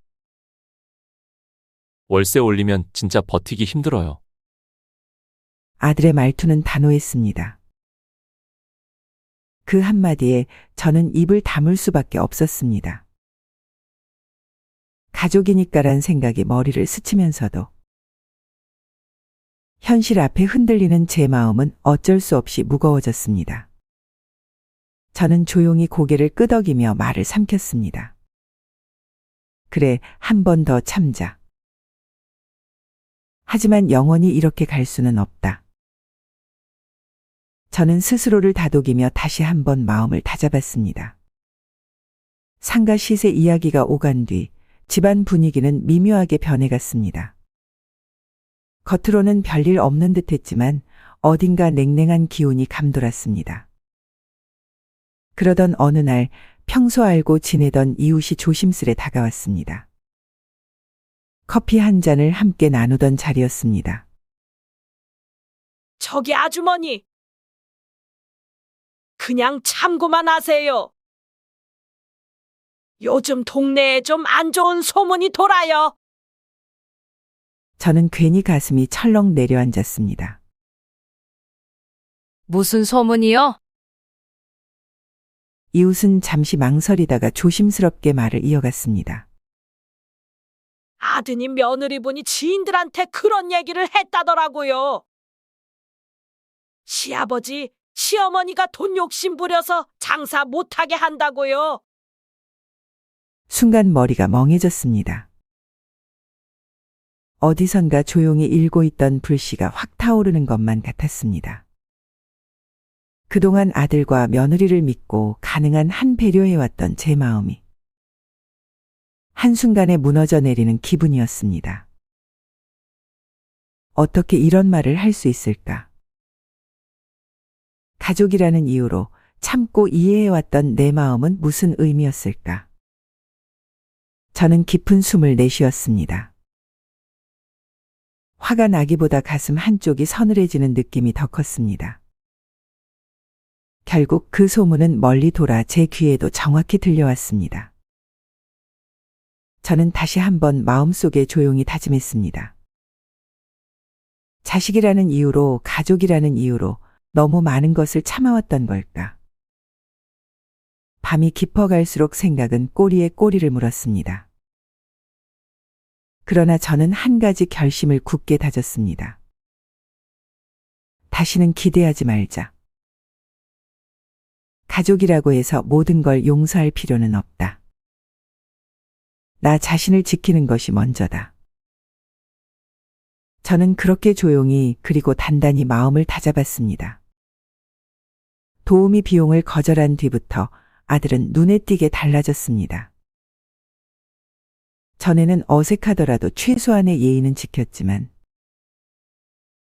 월세 올리면 진짜 버티기 힘들어요. 아들의 말투는 단호했습니다. 그 한마디에 저는 입을 다물 수밖에 없었습니다. 가족이니까란 생각이 머리를 스치면서도 현실 앞에 흔들리는 제 마음은 어쩔 수 없이 무거워졌습니다. 저는 조용히 고개를 끄덕이며 말을 삼켰습니다. 그래, 한 번 더 참자. 하지만 영원히 이렇게 갈 수는 없다. 저는 스스로를 다독이며 다시 한번 마음을 다잡았습니다. 상가 시세 이야기가 오간 뒤 집안 분위기는 미묘하게 변해갔습니다. 겉으로는 별일 없는 듯했지만 어딘가 냉랭한 기운이 감돌았습니다. 그러던 어느 날 평소 알고 지내던 이웃이 조심스레 다가왔습니다. 커피 한 잔을 함께 나누던 자리였습니다. 저기 아주머니. 그냥 참고만 하세요. 요즘 동네에 좀 안 좋은 소문이 돌아요. 저는 괜히 가슴이 철렁 내려앉았습니다. 무슨 소문이요? 이웃은 잠시 망설이다가 조심스럽게 말을 이어갔습니다. 아드님 며느리분이 지인들한테 그런 얘기를 했다더라고요. 시아버지, 시어머니가 돈 욕심 부려서 장사 못하게 한다고요. 순간 머리가 멍해졌습니다. 어디선가 조용히 일고 있던 불씨가 확 타오르는 것만 같았습니다. 그동안 아들과 며느리를 믿고 가능한 한 배려해왔던 제 마음이 한순간에 무너져 내리는 기분이었습니다. 어떻게 이런 말을 할 수 있을까? 가족이라는 이유로 참고 이해해왔던 내 마음은 무슨 의미였을까? 저는 깊은 숨을 내쉬었습니다. 화가 나기보다 가슴 한쪽이 서늘해지는 느낌이 더 컸습니다. 결국 그 소문은 멀리 돌아 제 귀에도 정확히 들려왔습니다. 저는 다시 한번 마음속에 조용히 다짐했습니다. 자식이라는 이유로, 가족이라는 이유로 너무 많은 것을 참아왔던 걸까? 밤이 깊어갈수록 생각은 꼬리에 꼬리를 물었습니다. 그러나 저는 한 가지 결심을 굳게 다졌습니다. 다시는 기대하지 말자. 가족이라고 해서 모든 걸 용서할 필요는 없다. 나 자신을 지키는 것이 먼저다. 저는 그렇게 조용히 그리고 단단히 마음을 다잡았습니다. 도우미 비용을 거절한 뒤부터 아들은 눈에 띄게 달라졌습니다. 전에는 어색하더라도 최소한의 예의는 지켰지만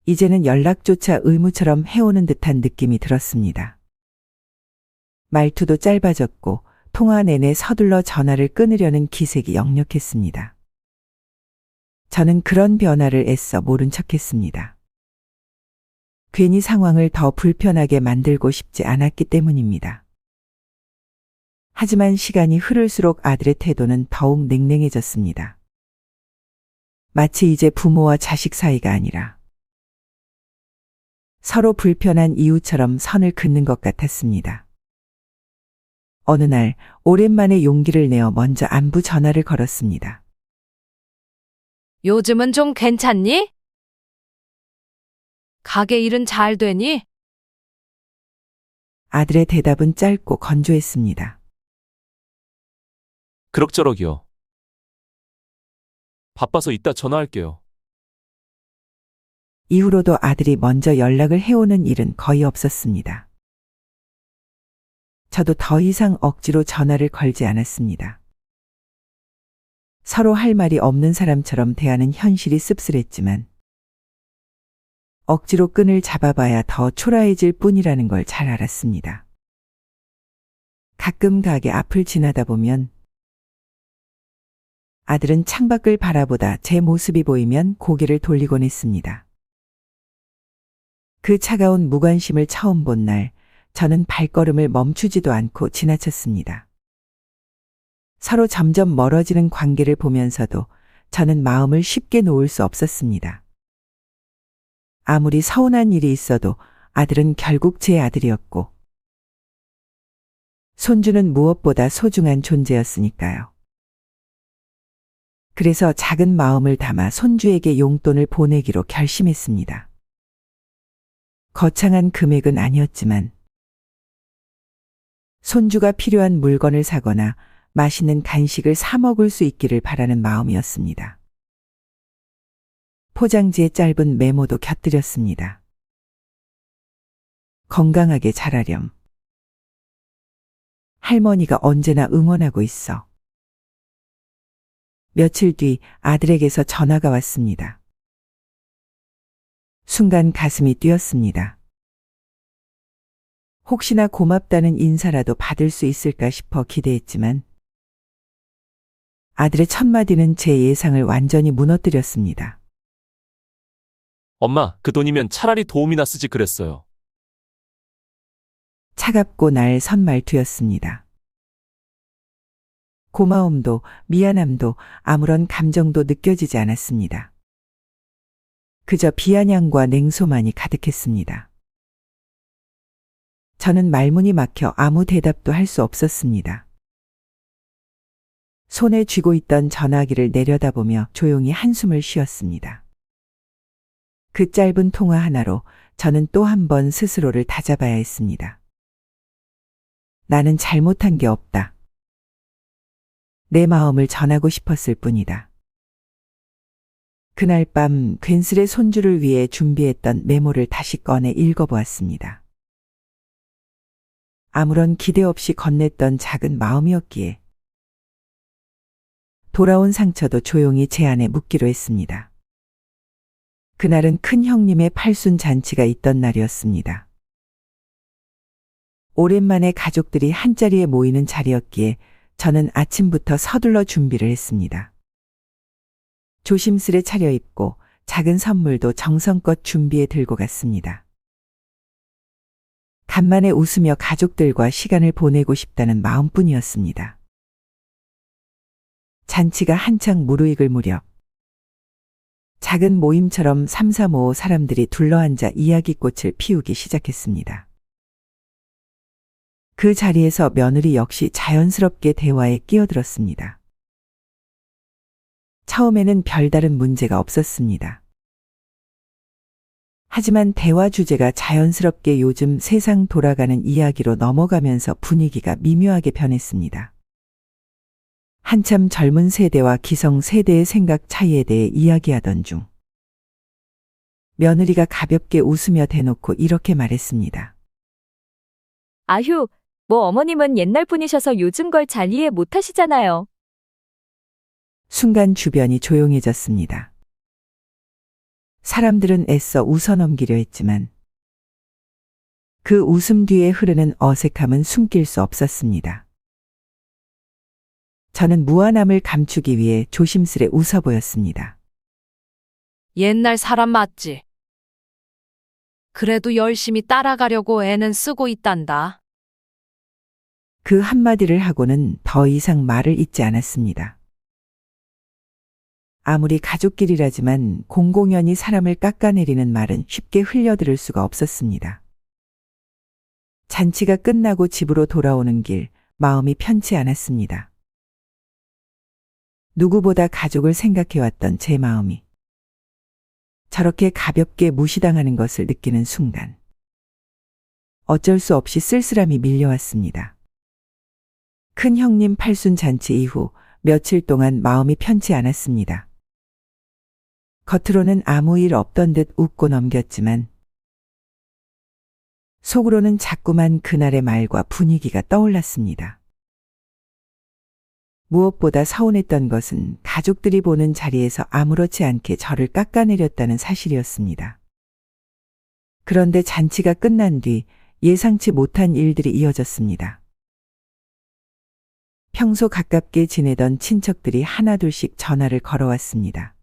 이제는 연락조차 의무처럼 해오는 듯한 느낌이 들었습니다. 말투도 짧아졌고 통화 내내 서둘러 전화를 끊으려는 기색이 역력했습니다. 저는 그런 변화를 애써 모른 척했습니다. 괜히 상황을 더 불편하게 만들고 싶지 않았기 때문입니다. 하지만 시간이 흐를수록 아들의 태도는 더욱 냉랭해졌습니다. 마치 이제 부모와 자식 사이가 아니라 서로 불편한 이유처럼 선을 긋는 것 같았습니다. 어느 날 오랜만에 용기를 내어 먼저 안부 전화를 걸었습니다. 요즘은 좀 괜찮니? 가게 일은 잘 되니? 아들의 대답은 짧고 건조했습니다. 그럭저럭이요. 바빠서 이따 전화할게요. 이후로도 아들이 먼저 연락을 해오는 일은 거의 없었습니다. 저도 더 이상 억지로 전화를 걸지 않았습니다. 서로 할 말이 없는 사람처럼 대하는 현실이 씁쓸했지만 억지로 끈을 잡아봐야 더 초라해질 뿐이라는 걸 잘 알았습니다. 가끔 가게 앞을 지나다 보면 아들은 창밖을 바라보다 제 모습이 보이면 고개를 돌리곤 했습니다. 그 차가운 무관심을 처음 본 날 저는 발걸음을 멈추지도 않고 지나쳤습니다. 서로 점점 멀어지는 관계를 보면서도 저는 마음을 쉽게 놓을 수 없었습니다. 아무리 서운한 일이 있어도 아들은 결국 제 아들이었고 손주는 무엇보다 소중한 존재였으니까요. 그래서 작은 마음을 담아 손주에게 용돈을 보내기로 결심했습니다. 거창한 금액은 아니었지만 손주가 필요한 물건을 사거나 맛있는 간식을 사 먹을 수 있기를 바라는 마음이었습니다. 포장지에 짧은 메모도 곁들였습니다. 건강하게 자라렴. 할머니가 언제나 응원하고 있어. 며칠 뒤 아들에게서 전화가 왔습니다. 순간 가슴이 뛰었습니다. 혹시나 고맙다는 인사라도 받을 수 있을까 싶어 기대했지만 아들의 첫마디는 제 예상을 완전히 무너뜨렸습니다. 엄마, 그 돈이면 차라리 도움이나 쓰지 그랬어요. 차갑고 날선 말투였습니다. 고마움도 미안함도 아무런 감정도 느껴지지 않았습니다. 그저 비아냥과 냉소만이 가득했습니다. 저는 말문이 막혀 아무 대답도 할 수 없었습니다. 손에 쥐고 있던 전화기를 내려다보며 조용히 한숨을 쉬었습니다. 그 짧은 통화 하나로 저는 또 한 번 스스로를 다잡아야 했습니다. 나는 잘못한 게 없다. 내 마음을 전하고 싶었을 뿐이다. 그날 밤 괜스레 손주를 위해 준비했던 메모를 다시 꺼내 읽어보았습니다. 아무런 기대 없이 건넸던 작은 마음이었기에 돌아온 상처도 조용히 제 안에 묻기로 했습니다. 그날은 큰 형님의 팔순 잔치가 있던 날이었습니다. 오랜만에 가족들이 한자리에 모이는 자리였기에 저는 아침부터 서둘러 준비를 했습니다. 조심스레 차려입고 작은 선물도 정성껏 준비해 들고 갔습니다. 간만에 웃으며 가족들과 시간을 보내고 싶다는 마음뿐이었습니다. 잔치가 한창 무르익을 무렵 작은 모임처럼 삼삼오오 사람들이 둘러앉아 이야기꽃을 피우기 시작했습니다. 그 자리에서 며느리 역시 자연스럽게 대화에 끼어들었습니다. 처음에는 별다른 문제가 없었습니다. 하지만 대화 주제가 자연스럽게 요즘 세상 돌아가는 이야기로 넘어가면서 분위기가 미묘하게 변했습니다. 한참 젊은 세대와 기성 세대의 생각 차이에 대해 이야기하던 중 며느리가 가볍게 웃으며 대놓고 이렇게 말했습니다. 아휴, 뭐 어머님은 옛날 분이셔서 요즘 걸 잘 이해 못 하시잖아요. 순간 주변이 조용해졌습니다. 사람들은 애써 웃어넘기려 했지만 그 웃음 뒤에 흐르는 어색함은 숨길 수 없었습니다. 저는 무안함을 감추기 위해 조심스레 웃어 보였습니다. 옛날 사람 맞지? 그래도 열심히 따라가려고 애는 쓰고 있단다. 그 한마디를 하고는 더 이상 말을 잇지 않았습니다. 아무리 가족끼리라지만 공공연히 사람을 깎아내리는 말은 쉽게 흘려들을 수가 없었습니다. 잔치가 끝나고 집으로 돌아오는 길, 마음이 편치 않았습니다. 누구보다 가족을 생각해왔던 제 마음이 저렇게 가볍게 무시당하는 것을 느끼는 순간 어쩔 수 없이 쓸쓸함이 밀려왔습니다. 큰 형님 팔순 잔치 이후 며칠 동안 마음이 편치 않았습니다. 겉으로는 아무 일 없던 듯 웃고 넘겼지만 속으로는 자꾸만 그날의 말과 분위기가 떠올랐습니다. 무엇보다 서운했던 것은 가족들이 보는 자리에서 아무렇지 않게 저를 깎아내렸다는 사실이었습니다. 그런데 잔치가 끝난 뒤 예상치 못한 일들이 이어졌습니다. 평소 가깝게 지내던 친척들이 하나둘씩 전화를 걸어왔습니다.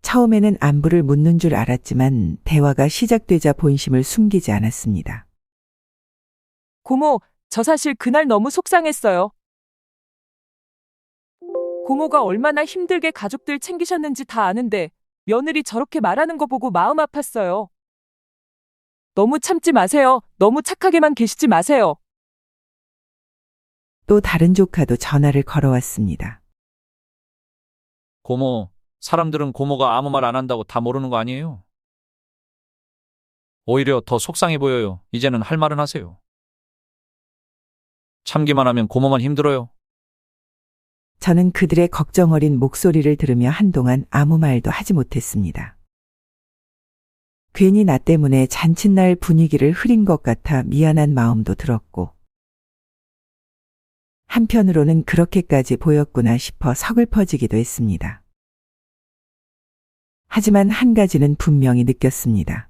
처음에는 안부를 묻는 줄 알았지만 대화가 시작되자 본심을 숨기지 않았습니다. 고모, 저 사실 그날 너무 속상했어요. 고모가 얼마나 힘들게 가족들 챙기셨는지 다 아는데 며느리 저렇게 말하는 거 보고 마음 아팠어요. 너무 참지 마세요. 너무 착하게만 계시지 마세요. 또 다른 조카도 전화를 걸어왔습니다. 고모, 사람들은 고모가 아무 말 안 한다고 다 모르는 거 아니에요? 오히려 더 속상해 보여요. 이제는 할 말은 하세요. 참기만 하면 고모만 힘들어요. 저는 그들의 걱정 어린 목소리를 들으며 한동안 아무 말도 하지 못했습니다. 괜히 나 때문에 잔칫날 분위기를 흐린 것 같아 미안한 마음도 들었고, 한편으로는 그렇게까지 보였구나 싶어 서글퍼지기도 했습니다. 하지만 한 가지는 분명히 느꼈습니다.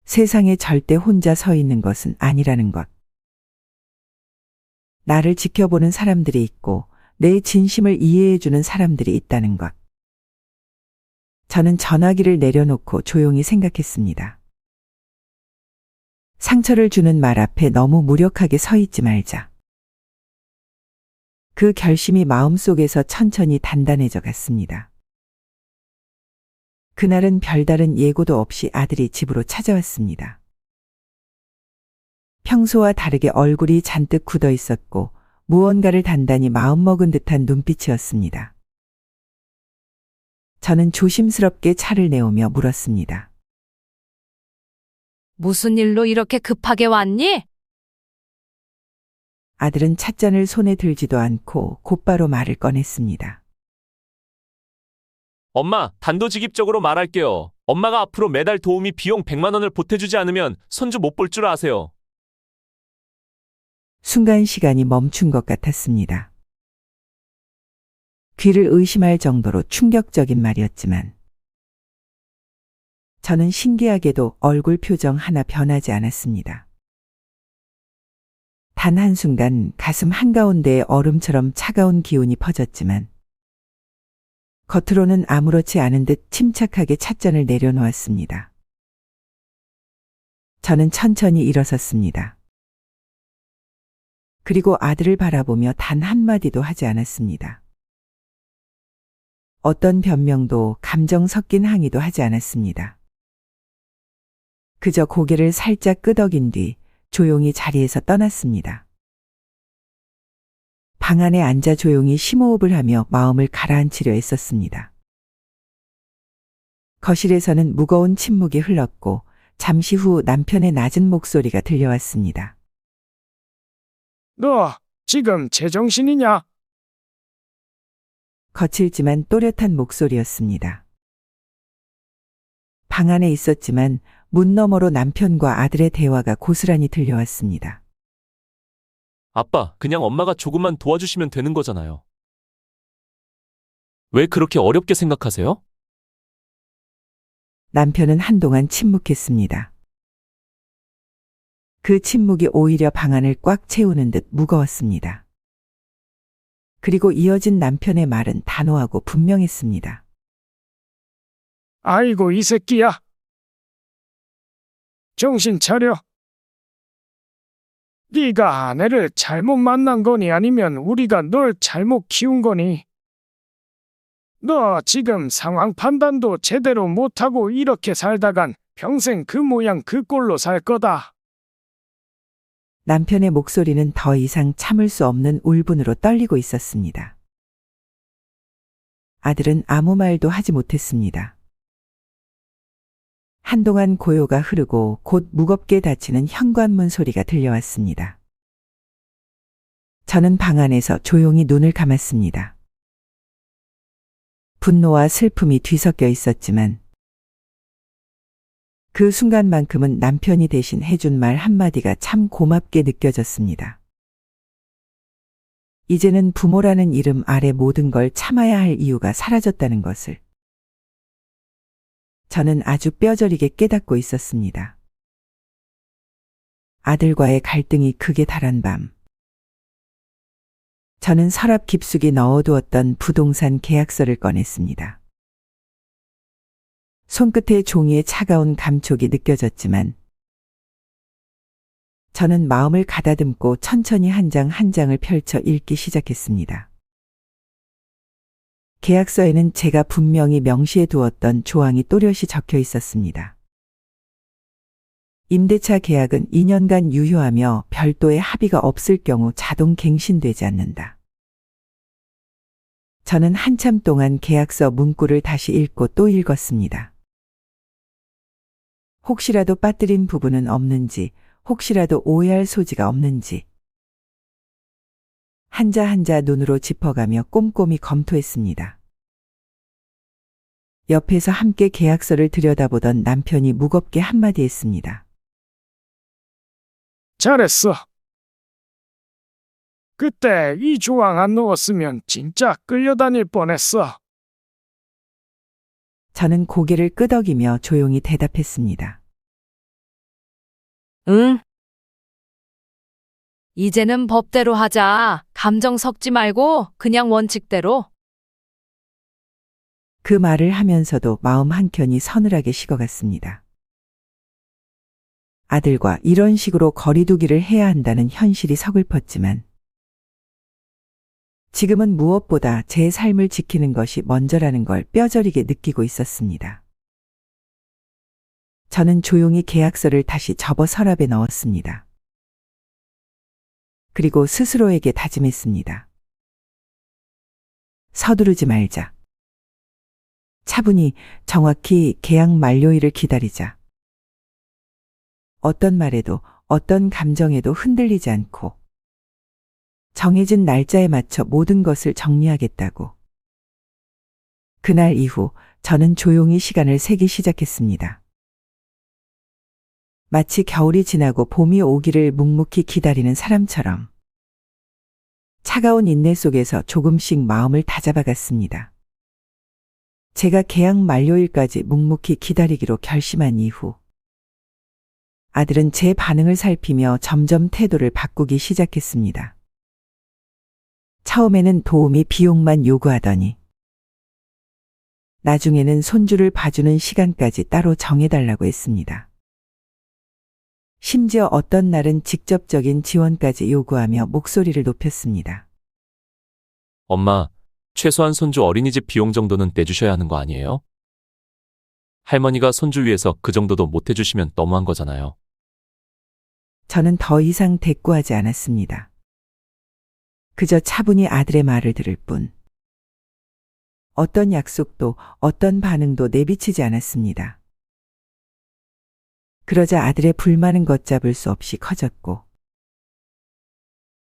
세상에 절대 혼자 서 있는 것은 아니라는 것. 나를 지켜보는 사람들이 있고 내 진심을 이해해주는 사람들이 있다는 것. 저는 전화기를 내려놓고 조용히 생각했습니다. 상처를 주는 말 앞에 너무 무력하게 서 있지 말자. 그 결심이 마음속에서 천천히 단단해져 갔습니다. 그날은 별다른 예고도 없이 아들이 집으로 찾아왔습니다. 평소와 다르게 얼굴이 잔뜩 굳어 있었고 무언가를 단단히 마음먹은 듯한 눈빛이었습니다. 저는 조심스럽게 차를 내오며 물었습니다. 무슨 일로 이렇게 급하게 왔니? 아들은 찻잔을 손에 들지도 않고 곧바로 말을 꺼냈습니다. 엄마, 단도직입적으로 말할게요. 엄마가 앞으로 매달 도우미 비용 100만 원을 보태주지 않으면 손주 못 볼 줄 아세요. 순간 시간이 멈춘 것 같았습니다. 귀를 의심할 정도로 충격적인 말이었지만 저는 신기하게도 얼굴 표정 하나 변하지 않았습니다. 단 한순간 가슴 한가운데에 얼음처럼 차가운 기운이 퍼졌지만 겉으로는 아무렇지 않은 듯 침착하게 찻잔을 내려놓았습니다. 저는 천천히 일어섰습니다. 그리고 아들을 바라보며 단 한마디도 하지 않았습니다. 어떤 변명도 감정 섞인 항의도 하지 않았습니다. 그저 고개를 살짝 끄덕인 뒤 조용히 자리에서 떠났습니다. 방 안에 앉아 조용히 심호흡을 하며 마음을 가라앉히려 애썼습니다. 거실에서는 무거운 침묵이 흘렀고 잠시 후 남편의 낮은 목소리가 들려왔습니다. 너 지금 제정신이냐? 거칠지만 또렷한 목소리였습니다. 방 안에 있었지만 문 너머로 남편과 아들의 대화가 고스란히 들려왔습니다. 아빠, 그냥 엄마가 조금만 도와주시면 되는 거잖아요. 왜 그렇게 어렵게 생각하세요? 남편은 한동안 침묵했습니다. 그 침묵이 오히려 방안을 꽉 채우는 듯 무거웠습니다. 그리고 이어진 남편의 말은 단호하고 분명했습니다. 아이고 이 새끼야. 정신 차려. 네가 아내를 잘못 만난 거니 아니면 우리가 널 잘못 키운 거니? 너 지금 상황 판단도 제대로 못하고 이렇게 살다간 평생 그 모양 그 꼴로 살 거다. 남편의 목소리는 더 이상 참을 수 없는 울분으로 떨리고 있었습니다. 아들은 아무 말도 하지 못했습니다. 한동안 고요가 흐르고 곧 무겁게 닫히는 현관문 소리가 들려왔습니다. 저는 방 안에서 조용히 눈을 감았습니다. 분노와 슬픔이 뒤섞여 있었지만 그 순간만큼은 남편이 대신 해준 말 한마디가 참 고맙게 느껴졌습니다. 이제는 부모라는 이름 아래 모든 걸 참아야 할 이유가 사라졌다는 것을 저는 아주 뼈저리게 깨닫고 있었습니다. 아들과의 갈등이 극에 달한 밤, 저는 서랍 깊숙이 넣어두었던 부동산 계약서를 꺼냈습니다. 손끝에 종이의 차가운 감촉이 느껴졌지만 저는 마음을 가다듬고 천천히 한 장 한 장을 펼쳐 읽기 시작했습니다. 계약서에는 제가 분명히 명시해 두었던 조항이 또렷이 적혀 있었습니다. 임대차 계약은 2년간 유효하며 별도의 합의가 없을 경우 자동 갱신되지 않는다. 저는 한참 동안 계약서 문구를 다시 읽고 또 읽었습니다. 혹시라도 빠뜨린 부분은 없는지, 혹시라도 오해할 소지가 없는지. 한자 한자 눈으로 짚어가며 꼼꼼히 검토했습니다. 옆에서 함께 계약서를 들여다보던 남편이 무겁게 한마디 했습니다. 잘했어. 그때 이 조항 안 넣었으면 진짜 끌려다닐 뻔했어. 저는 고개를 끄덕이며 조용히 대답했습니다. 응. 이제는 법대로 하자. 감정 섞지 말고 그냥 원칙대로. 그 말을 하면서도 마음 한켠이 서늘하게 식어갔습니다. 아들과 이런 식으로 거리두기를 해야 한다는 현실이 서글펐지만 지금은 무엇보다 제 삶을 지키는 것이 먼저라는 걸 뼈저리게 느끼고 있었습니다. 저는 조용히 계약서를 다시 접어 서랍에 넣었습니다. 그리고 스스로에게 다짐했습니다. 서두르지 말자. 차분히 정확히 계약 만료일을 기다리자. 어떤 말에도 어떤 감정에도 흔들리지 않고 정해진 날짜에 맞춰 모든 것을 정리하겠다고. 그날 이후 저는 조용히 시간을 세기 시작했습니다. 마치 겨울이 지나고 봄이 오기를 묵묵히 기다리는 사람처럼 차가운 인내 속에서 조금씩 마음을 다잡아갔습니다. 제가 계약 만료일까지 묵묵히 기다리기로 결심한 이후 아들은 제 반응을 살피며 점점 태도를 바꾸기 시작했습니다. 처음에는 도우미 비용만 요구하더니 나중에는 손주를 봐주는 시간까지 따로 정해달라고 했습니다. 심지어 어떤 날은 직접적인 지원까지 요구하며 목소리를 높였습니다. 엄마, 최소한 손주 어린이집 비용 정도는 내주셔야 하는 거 아니에요? 할머니가 손주 위해서 그 정도도 못 해주시면 너무한 거잖아요. 저는 더 이상 대꾸하지 않았습니다. 그저 차분히 아들의 말을 들을 뿐. 어떤 약속도 어떤 반응도 내비치지 않았습니다. 그러자 아들의 불만은 걷잡을 수 없이 커졌고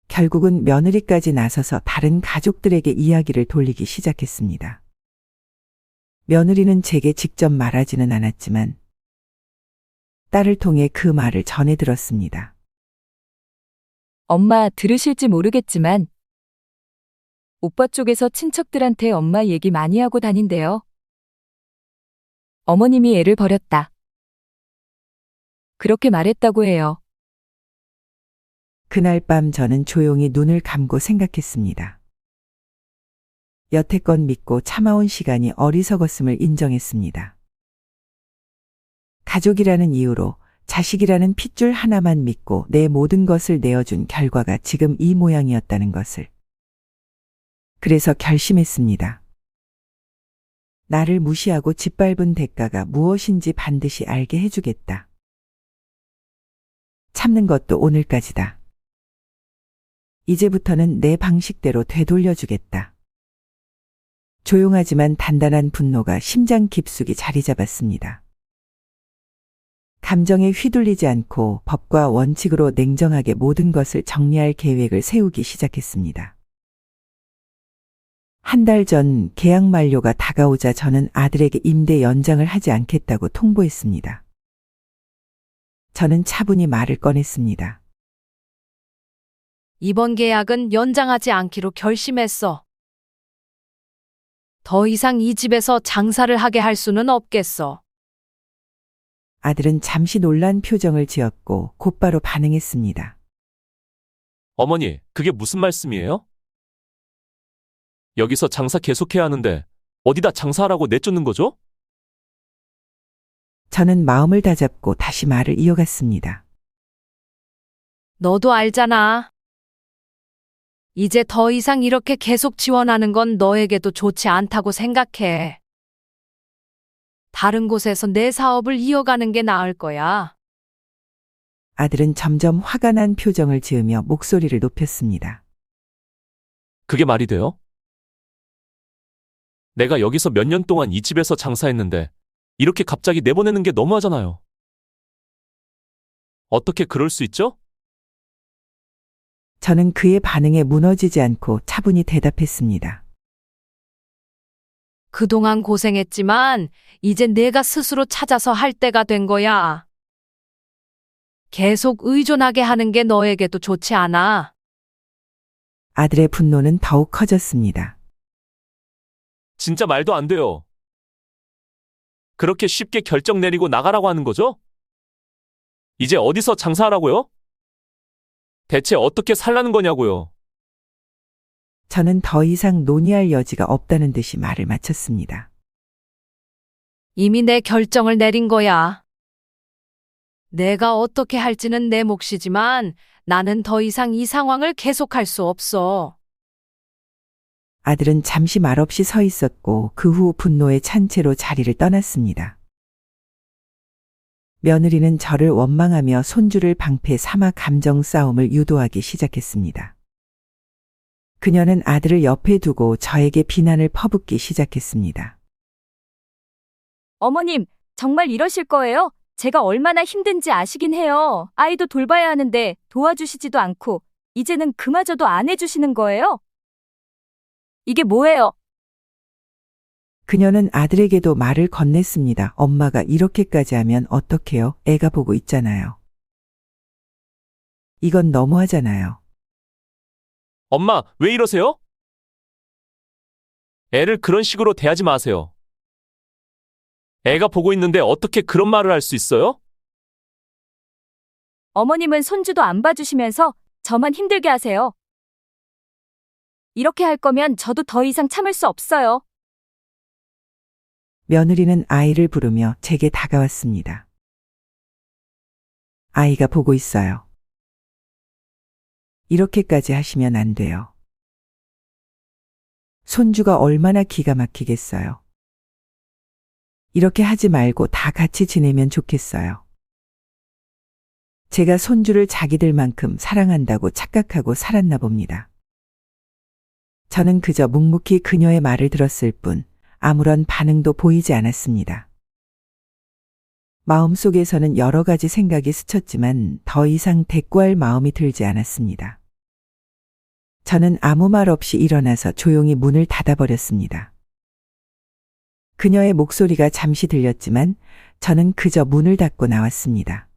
결국은 며느리까지 나서서 다른 가족들에게 이야기를 돌리기 시작했습니다. 며느리는 제게 직접 말하지는 않았지만 딸을 통해 그 말을 전해 들었습니다. 엄마 들으실지 모르겠지만 오빠 쪽에서 친척들한테 엄마 얘기 많이 하고 다닌대요. 어머님이 애를 버렸다. 그렇게 말했다고 해요. 그날 밤 저는 조용히 눈을 감고 생각했습니다. 여태껏 믿고 참아온 시간이 어리석었음을 인정했습니다. 가족이라는 이유로 자식이라는 핏줄 하나만 믿고 내 모든 것을 내어준 결과가 지금 이 모양이었다는 것을. 그래서 결심했습니다. 나를 무시하고 짓밟은 대가가 무엇인지 반드시 알게 해주겠다. 참는 것도 오늘까지다. 이제부터는 내 방식대로 되돌려주겠다. 조용하지만 단단한 분노가 심장 깊숙이 자리 잡았습니다. 감정에 휘둘리지 않고 법과 원칙으로 냉정하게 모든 것을 정리할 계획을 세우기 시작했습니다. 한 달 전 계약 만료가 다가오자 저는 아들에게 임대 연장을 하지 않겠다고 통보했습니다. 저는 차분히 말을 꺼냈습니다. 이번 계약은 연장하지 않기로 결심했어. 더 이상 이 집에서 장사를 하게 할 수는 없겠어. 아들은 잠시 놀란 표정을 지었고 곧바로 반응했습니다. 어머니, 그게 무슨 말씀이에요? 여기서 장사 계속해야 하는데 어디다 장사하라고 내쫓는 거죠? 저는 마음을 다잡고 다시 말을 이어갔습니다. 너도 알잖아. 이제 더 이상 이렇게 계속 지원하는 건 너에게도 좋지 않다고 생각해. 다른 곳에서 내 사업을 이어가는 게 나을 거야. 아들은 점점 화가 난 표정을 지으며 목소리를 높였습니다. 그게 말이 돼요? 내가 여기서 몇 년 동안 이 집에서 장사했는데 이렇게 갑자기 내보내는 게 너무하잖아요. 어떻게 그럴 수 있죠? 저는 그의 반응에 무너지지 않고 차분히 대답했습니다. 그동안 고생했지만 이제 내가 스스로 찾아서 할 때가 된 거야. 계속 의존하게 하는 게 너에게도 좋지 않아. 아들의 분노는 더욱 커졌습니다. 진짜 말도 안 돼요. 그렇게 쉽게 결정 내리고 나가라고 하는 거죠? 이제 어디서 장사하라고요? 대체 어떻게 살라는 거냐고요? 저는 더 이상 논의할 여지가 없다는 듯이 말을 마쳤습니다. 이미 내 결정을 내린 거야. 내가 어떻게 할지는 내 몫이지만 나는 더 이상 이 상황을 계속할 수 없어. 아들은 잠시 말없이 서 있었고 그 후 분노에 찬 채로 자리를 떠났습니다. 며느리는 저를 원망하며 손주를 방패 삼아 감정 싸움을 유도하기 시작했습니다. 그녀는 아들을 옆에 두고 저에게 비난을 퍼붓기 시작했습니다. 어머님, 정말 이러실 거예요? 제가 얼마나 힘든지 아시긴 해요. 아이도 돌봐야 하는데 도와주시지도 않고 이제는 그마저도 안 해주시는 거예요? 이게 뭐예요? 그녀는 아들에게도 말을 건넸습니다. 엄마가 이렇게까지 하면 어떡해요? 애가 보고 있잖아요. 이건 너무하잖아요. 엄마, 왜 이러세요? 애를 그런 식으로 대하지 마세요. 애가 보고 있는데 어떻게 그런 말을 할 수 있어요? 어머님은 손주도 안 봐주시면서 저만 힘들게 하세요. 이렇게 할 거면 저도 더 이상 참을 수 없어요. 며느리는 아이를 부르며 제게 다가왔습니다. 아이가 보고 있어요. 이렇게까지 하시면 안 돼요. 손주가 얼마나 기가 막히겠어요. 이렇게 하지 말고 다 같이 지내면 좋겠어요. 제가 손주를 자기들만큼 사랑한다고 착각하고 살았나 봅니다. 저는 그저 묵묵히 그녀의 말을 들었을 뿐 아무런 반응도 보이지 않았습니다. 마음속에서는 여러 가지 생각이 스쳤지만 더 이상 대꾸할 마음이 들지 않았습니다. 저는 아무 말 없이 일어나서 조용히 문을 닫아버렸습니다. 그녀의 목소리가 잠시 들렸지만 저는 그저 문을 닫고 나왔습니다.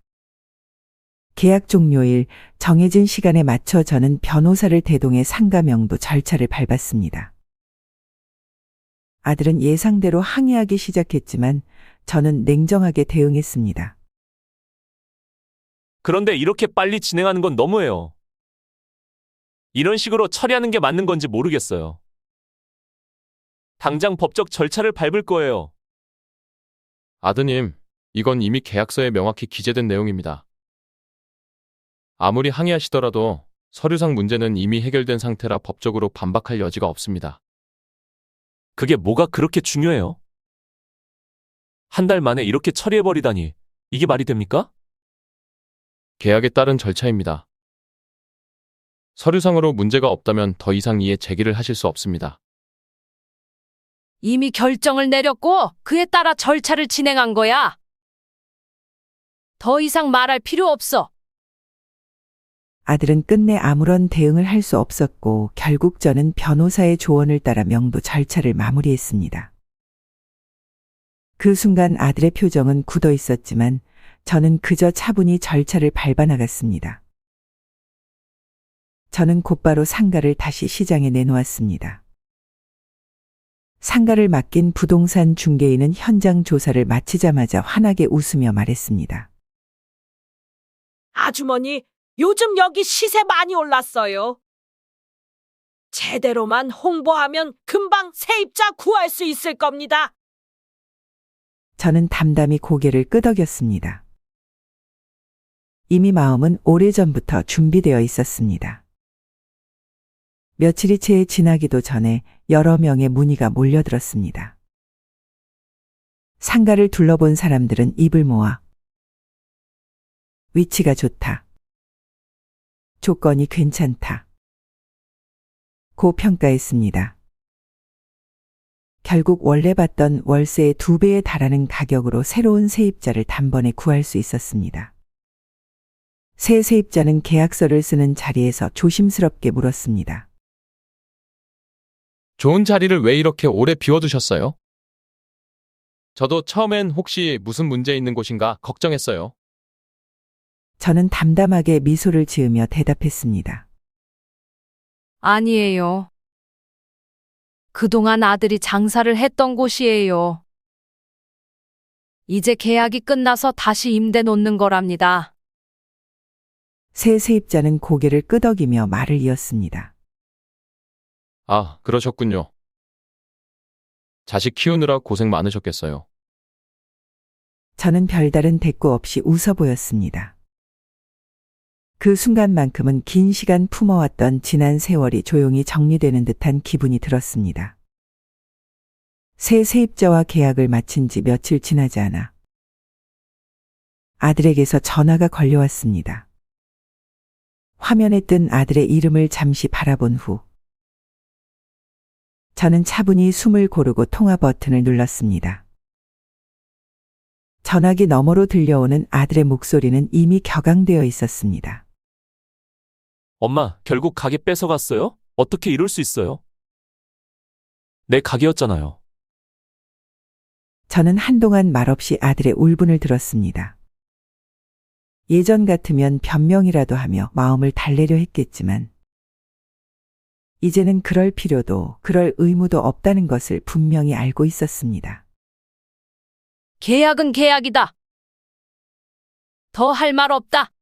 계약 종료일 정해진 시간에 맞춰 저는 변호사를 대동해 상가 명부 절차를 밟았습니다. 아들은 예상대로 항의하기 시작했지만 저는 냉정하게 대응했습니다. 그런데 이렇게 빨리 진행하는 건 너무해요. 이런 식으로 처리하는 게 맞는 건지 모르겠어요. 당장 법적 절차를 밟을 거예요. 아드님, 이건 이미 계약서에 명확히 기재된 내용입니다. 아무리 항의하시더라도 서류상 문제는 이미 해결된 상태라 법적으로 반박할 여지가 없습니다. 그게 뭐가 그렇게 중요해요? 한 달 만에 이렇게 처리해버리다니 이게 말이 됩니까? 계약에 따른 절차입니다. 서류상으로 문제가 없다면 더 이상 이에 제기를 하실 수 없습니다. 이미 결정을 내렸고 그에 따라 절차를 진행한 거야. 더 이상 말할 필요 없어. 아들은 끝내 아무런 대응을 할 수 없었고 결국 저는 변호사의 조언을 따라 명부 절차를 마무리했습니다. 그 순간 아들의 표정은 굳어 있었지만 저는 그저 차분히 절차를 밟아나갔습니다. 저는 곧바로 상가를 다시 시장에 내놓았습니다. 상가를 맡긴 부동산 중개인은 현장 조사를 마치자마자 환하게 웃으며 말했습니다. 아주머니, 요즘 여기 시세 많이 올랐어요. 제대로만 홍보하면 금방 세입자 구할 수 있을 겁니다. 저는 담담히 고개를 끄덕였습니다. 이미 마음은 오래전부터 준비되어 있었습니다. 며칠이 채 지나기도 전에 여러 명의 문의가 몰려들었습니다. 상가를 둘러본 사람들은 입을 모아 위치가 좋다. 조건이 괜찮다. 고 평가했습니다. 결국 원래 받던 월세의 2배에 달하는 가격으로 새로운 세입자를 단번에 구할 수 있었습니다. 새 세입자는 계약서를 쓰는 자리에서 조심스럽게 물었습니다. 좋은 자리를 왜 이렇게 오래 비워두셨어요? 저도 처음엔 혹시 무슨 문제 있는 곳인가 걱정했어요. 저는 담담하게 미소를 지으며 대답했습니다. 아니에요. 그동안 아들이 장사를 했던 곳이에요. 이제 계약이 끝나서 다시 임대 놓는 거랍니다. 새 세입자는 고개를 끄덕이며 말을 이었습니다. 아, 그러셨군요. 자식 키우느라 고생 많으셨겠어요. 저는 별다른 대꾸 없이 웃어 보였습니다. 그 순간만큼은 긴 시간 품어왔던 지난 세월이 조용히 정리되는 듯한 기분이 들었습니다. 새 세입자와 계약을 마친 지 며칠 지나지 않아 아들에게서 전화가 걸려왔습니다. 화면에 뜬 아들의 이름을 잠시 바라본 후 저는 차분히 숨을 고르고 통화 버튼을 눌렀습니다. 전화기 너머로 들려오는 아들의 목소리는 이미 격앙되어 있었습니다. 엄마, 결국 가게 뺏어갔어요? 어떻게 이럴 수 있어요? 내 가게였잖아요. 저는 한동안 말없이 아들의 울분을 들었습니다. 예전 같으면 변명이라도 하며 마음을 달래려 했겠지만 이제는 그럴 필요도 그럴 의무도 없다는 것을 분명히 알고 있었습니다. 계약은 계약이다. 더 할 말 없다.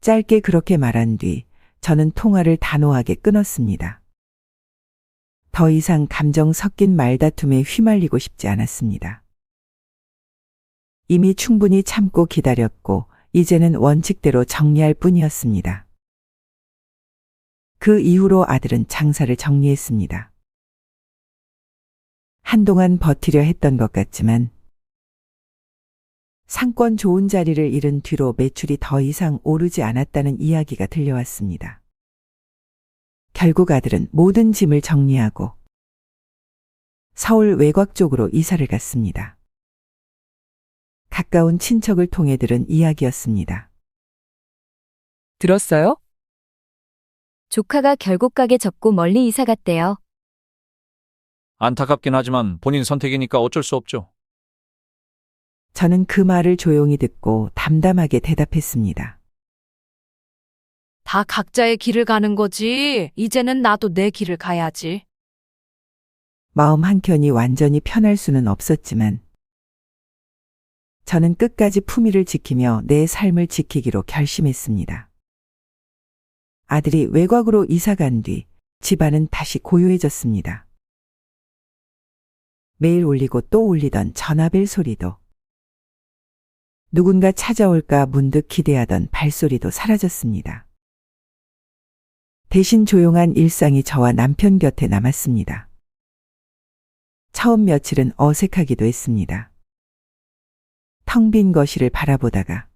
짧게 그렇게 말한 뒤 저는 통화를 단호하게 끊었습니다. 더 이상 감정 섞인 말다툼에 휘말리고 싶지 않았습니다. 이미 충분히 참고 기다렸고 이제는 원칙대로 정리할 뿐이었습니다. 그 이후로 아들은 장사를 정리했습니다. 한동안 버티려 했던 것 같지만 상권 좋은 자리를 잃은 뒤로 매출이 더 이상 오르지 않았다는 이야기가 들려왔습니다. 결국 아들은 모든 짐을 정리하고 서울 외곽 쪽으로 이사를 갔습니다. 가까운 친척을 통해 들은 이야기였습니다. 들었어요? 조카가 결국 가게 접고 멀리 이사 갔대요. 안타깝긴 하지만 본인 선택이니까 어쩔 수 없죠. 저는 그 말을 조용히 듣고 담담하게 대답했습니다. 다 각자의 길을 가는 거지. 이제는 나도 내 길을 가야지. 마음 한켠이 완전히 편할 수는 없었지만 저는 끝까지 품위를 지키며 내 삶을 지키기로 결심했습니다. 아들이 외곽으로 이사 간 뒤 집안은 다시 고요해졌습니다. 매일 울리고 또 울리던 전화벨 소리도 누군가 찾아올까 문득 기대하던 발소리도 사라졌습니다. 대신 조용한 일상이 저와 남편 곁에 남았습니다. 처음 며칠은 어색하기도 했습니다. 텅 빈 거실을 바라보다가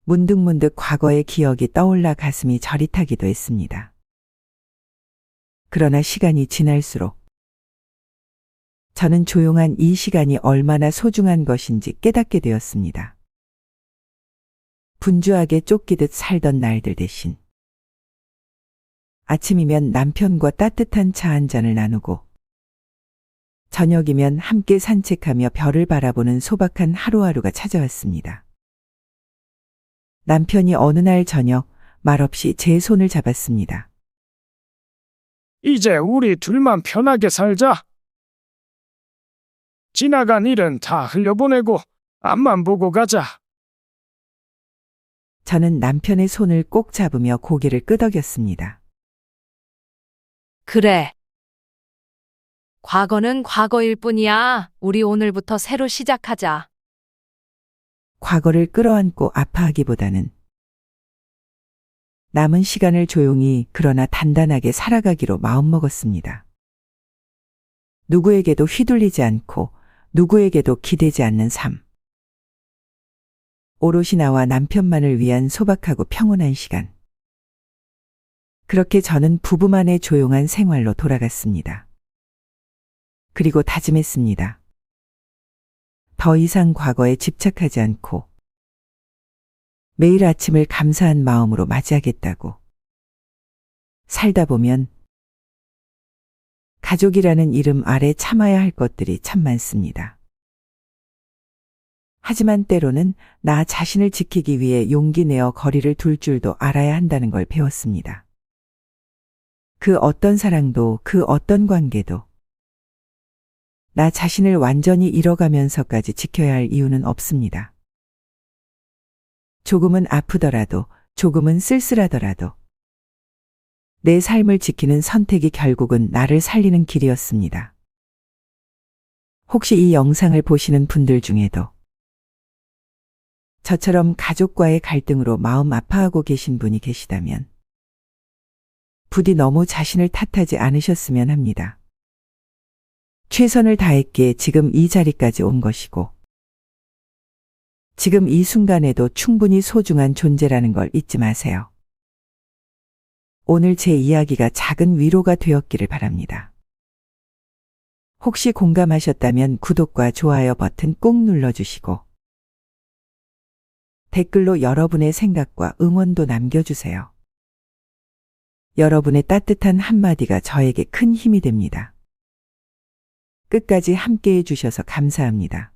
문득문득 과거의 기억이 떠올라 가슴이 저릿하기도 했습니다. 그러나 시간이 지날수록 저는 조용한 이 시간이 얼마나 소중한 것인지 깨닫게 되었습니다. 분주하게 쫓기듯 살던 날들 대신 아침이면 남편과 따뜻한 차 한 잔을 나누고 저녁이면 함께 산책하며 별을 바라보는 소박한 하루하루가 찾아왔습니다. 남편이 어느 날 저녁 말없이 제 손을 잡았습니다. 이제 우리 둘만 편하게 살자. 지나간 일은 다 흘려보내고 앞만 보고 가자. 저는 남편의 손을 꼭 잡으며 고개를 끄덕였습니다. 그래. 과거는 과거일 뿐이야. 우리 오늘부터 새로 시작하자. 과거를 끌어안고 아파하기보다는 남은 시간을 조용히 그러나 단단하게 살아가기로 마음먹었습니다. 누구에게도 휘둘리지 않고 누구에게도 기대지 않는 삶. 오롯이 나와 남편만을 위한 소박하고 평온한 시간. 그렇게 저는 부부만의 조용한 생활로 돌아갔습니다. 그리고 다짐했습니다. 더 이상 과거에 집착하지 않고 매일 아침을 감사한 마음으로 맞이하겠다고. 살다 보면 가족이라는 이름 아래 참아야 할 것들이 참 많습니다. 하지만 때로는 나 자신을 지키기 위해 용기 내어 거리를 둘 줄도 알아야 한다는 걸 배웠습니다. 그 어떤 사랑도 그 어떤 관계도 나 자신을 완전히 잃어가면서까지 지켜야 할 이유는 없습니다. 조금은 아프더라도, 조금은 쓸쓸하더라도 내 삶을 지키는 선택이 결국은 나를 살리는 길이었습니다. 혹시 이 영상을 보시는 분들 중에도 저처럼 가족과의 갈등으로 마음 아파하고 계신 분이 계시다면 부디 너무 자신을 탓하지 않으셨으면 합니다. 최선을 다했기에 지금 이 자리까지 온 것이고 지금 이 순간에도 충분히 소중한 존재라는 걸 잊지 마세요. 오늘 제 이야기가 작은 위로가 되었기를 바랍니다. 혹시 공감하셨다면 구독과 좋아요 버튼 꼭 눌러주시고 댓글로 여러분의 생각과 응원도 남겨주세요. 여러분의 따뜻한 한마디가 저에게 큰 힘이 됩니다. 끝까지 함께해 주셔서 감사합니다.